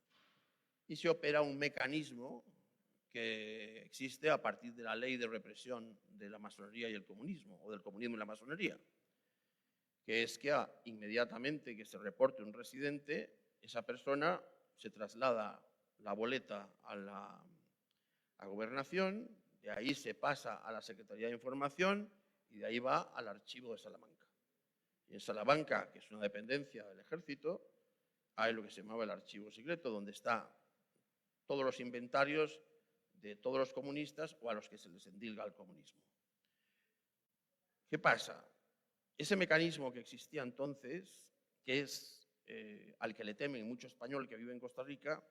Y se opera un mecanismo que existe a partir de la ley de represión de la masonería y el comunismo, o del comunismo y la masonería, que es que inmediatamente que se reporte un residente, esa persona se traslada la boleta a la Gobernación, de ahí se pasa a la Secretaría de Información y de ahí va al archivo de Salamanca. Y en Salamanca, que es una dependencia del Ejército, hay lo que se llamaba el archivo secreto, donde están todos los inventarios de todos los comunistas o a los que se les endilga el comunismo. ¿Qué pasa? Ese mecanismo que existía entonces, que es al que le temen mucho español que vive en Costa Rica,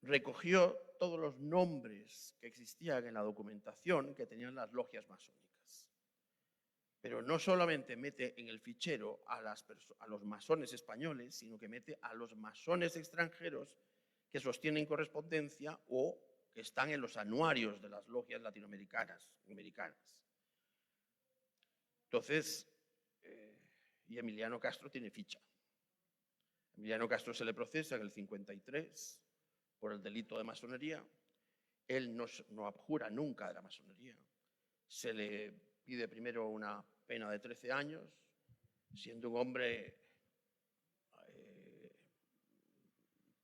recogió todos los nombres que existían en la documentación que tenían las logias masónicas. Pero no solamente mete en el fichero a los masones españoles, sino que mete a los masones extranjeros que sostienen correspondencia o que están en los anuarios de las logias latinoamericanas. Entonces, y Emiliano Castro tiene ficha. Emiliano Castro se le procesa en el 53 por el delito de masonería. Él no abjura nunca de la masonería. Se le pide primero una pena de 13 años, siendo un hombre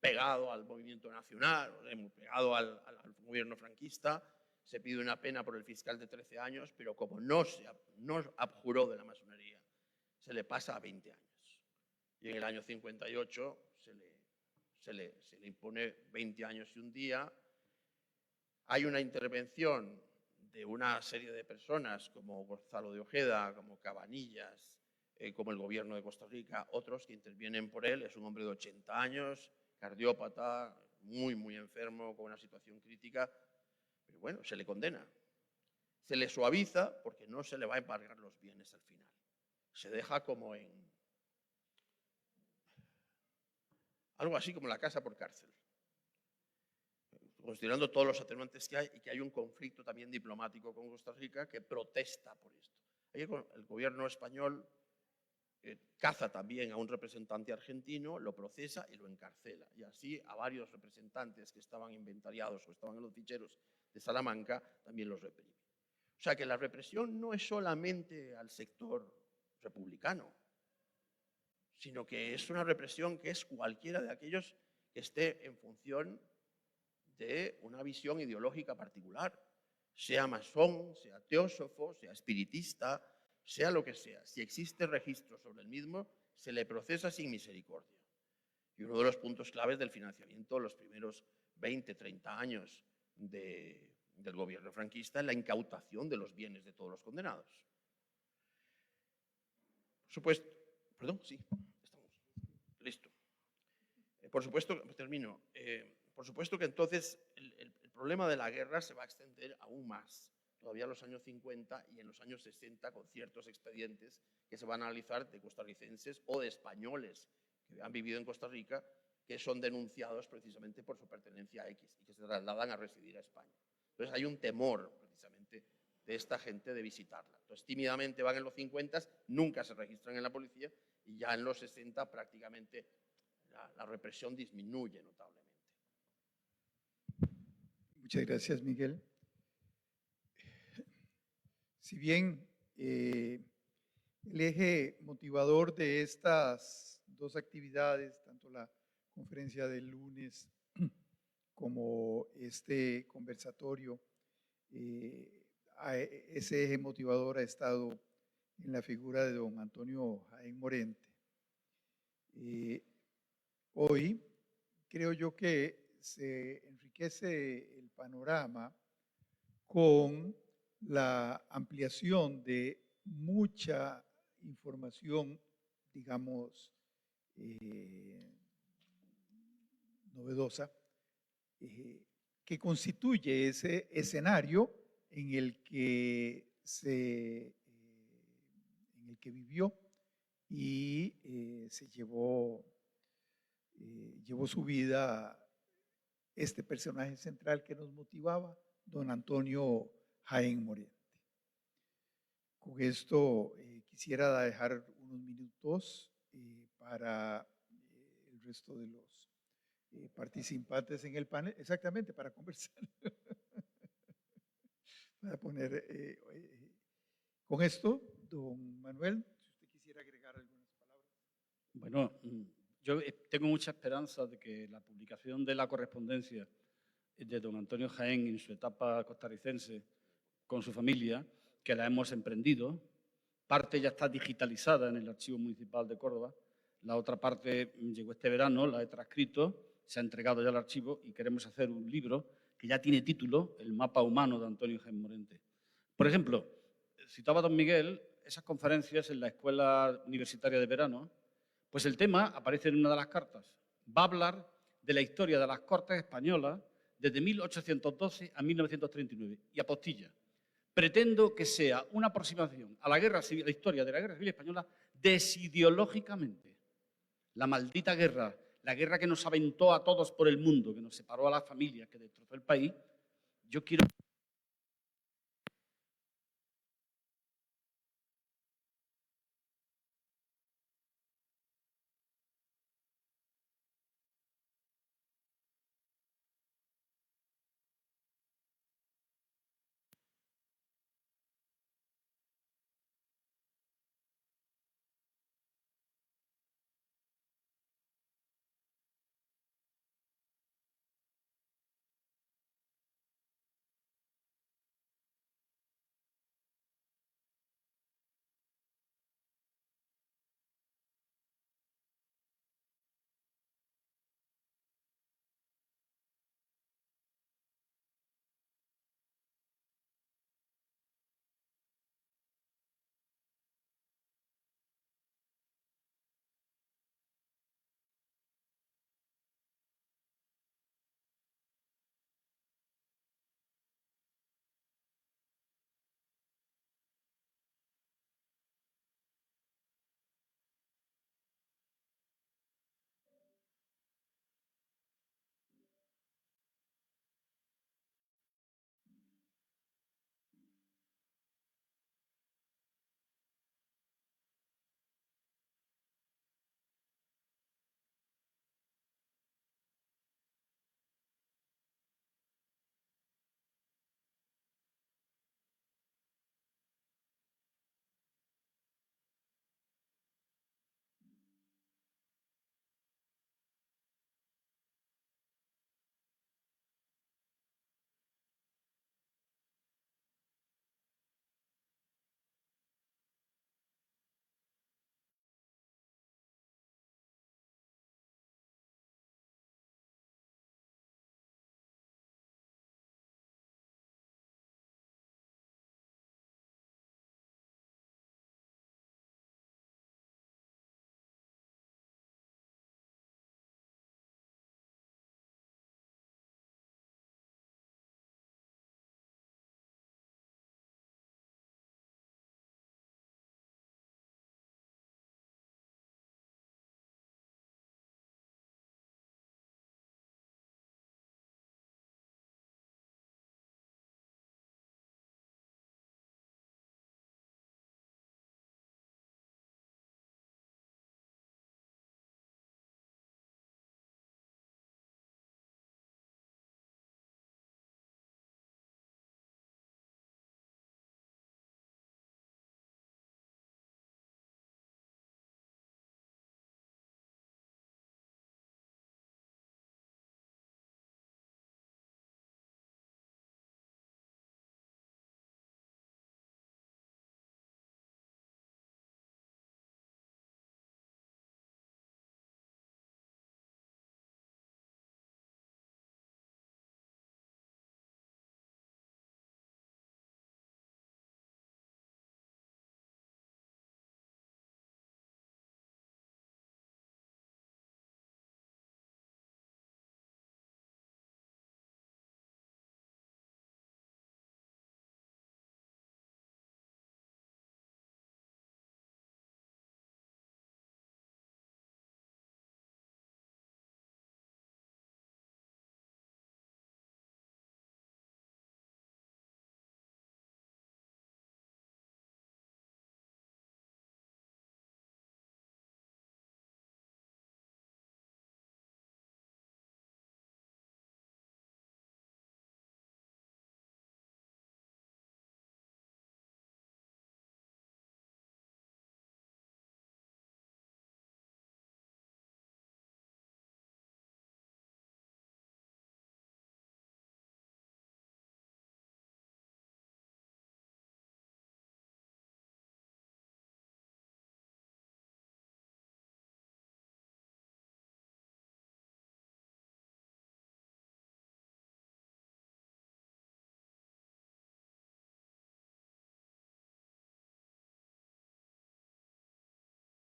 pegado al movimiento nacional, pegado al gobierno franquista. Se pide una pena por el fiscal de 13 años, pero como no abjuró de la masonería, se le pasa a 20 años. Y en el año 58 se le impone 20 años y un día. Hay una intervención de una serie de personas como Gonzalo de Ojeda, como Cabanillas, como el gobierno de Costa Rica, otros que intervienen por él. Es un hombre de 80 años, cardiópata, muy enfermo, con una situación crítica, pero bueno, se le condena. Se le suaviza porque no se le va a embargar los bienes al final. Se deja como en algo así como la casa por cárcel, considerando todos los atenuantes que hay y que hay un conflicto también diplomático con Costa Rica que protesta por esto. Ahí el gobierno español caza también a un representante argentino, lo procesa y lo encarcela. Y así a varios representantes que estaban inventariados o estaban en los ficheros de Salamanca también los reprime. O sea que la represión no es solamente al sector republicano, sino que es una represión que es cualquiera de aquellos que esté en función de una visión ideológica particular, sea masón, sea teósofo, sea espiritista, sea lo que sea. Si existe registro sobre el mismo, se le procesa sin misericordia. Y uno de los puntos claves del financiamiento de los primeros 20, 30 años del gobierno franquista es la incautación de los bienes de todos los condenados. Por supuesto, perdón, sí, estamos. Listo. Por supuesto, termino. Por supuesto que entonces el problema de la guerra se va a extender aún más, todavía en los años 50 y en los años 60, con ciertos expedientes que se van a analizar de costarricenses o de españoles que han vivido en Costa Rica, que son denunciados precisamente por su pertenencia a X y que se trasladan a residir a España. Entonces hay un temor precisamente de esta gente de visitarla. Entonces tímidamente van en los 50, nunca se registran en la policía y ya en los 60 prácticamente la represión disminuye notablemente. Muchas gracias, Miguel. Si bien el eje motivador de estas dos actividades, tanto la conferencia del lunes como este conversatorio, ese eje motivador ha estado en la figura de don Antonio Jaén Morente. Hoy creo yo que se enriquece el panorama con la ampliación de mucha información, digamos, novedosa, que constituye ese escenario en el que vivió y se llevó su vida este personaje central que nos motivaba, don Antonio Jaén Morente. Con esto quisiera dejar unos minutos para el resto de los participantes en el panel, exactamente para conversar. Para poner, con esto, don Manuel, si usted quisiera agregar algunas palabras. Bueno, yo tengo mucha esperanza de que la publicación de la correspondencia de don Antonio Jaén en su etapa costarricense con su familia, que la hemos emprendido, parte ya está digitalizada en el Archivo Municipal de Córdoba, la otra parte llegó este verano, la he transcrito, se ha entregado ya al archivo y queremos hacer un libro que ya tiene título, El mapa humano de Antonio Jaén Morente. Por ejemplo, citaba don Miguel esas conferencias en la Escuela Universitaria de Verano, pues el tema aparece en una de las cartas. Va a hablar de la historia de las Cortes españolas desde 1812 a 1939 y apostilla. Pretendo que sea una aproximación a la guerra civil, la historia de la Guerra Civil Española desideológicamente. La maldita guerra, la guerra que nos aventó a todos por el mundo, que nos separó a las familias, que destrozó el país, yo quiero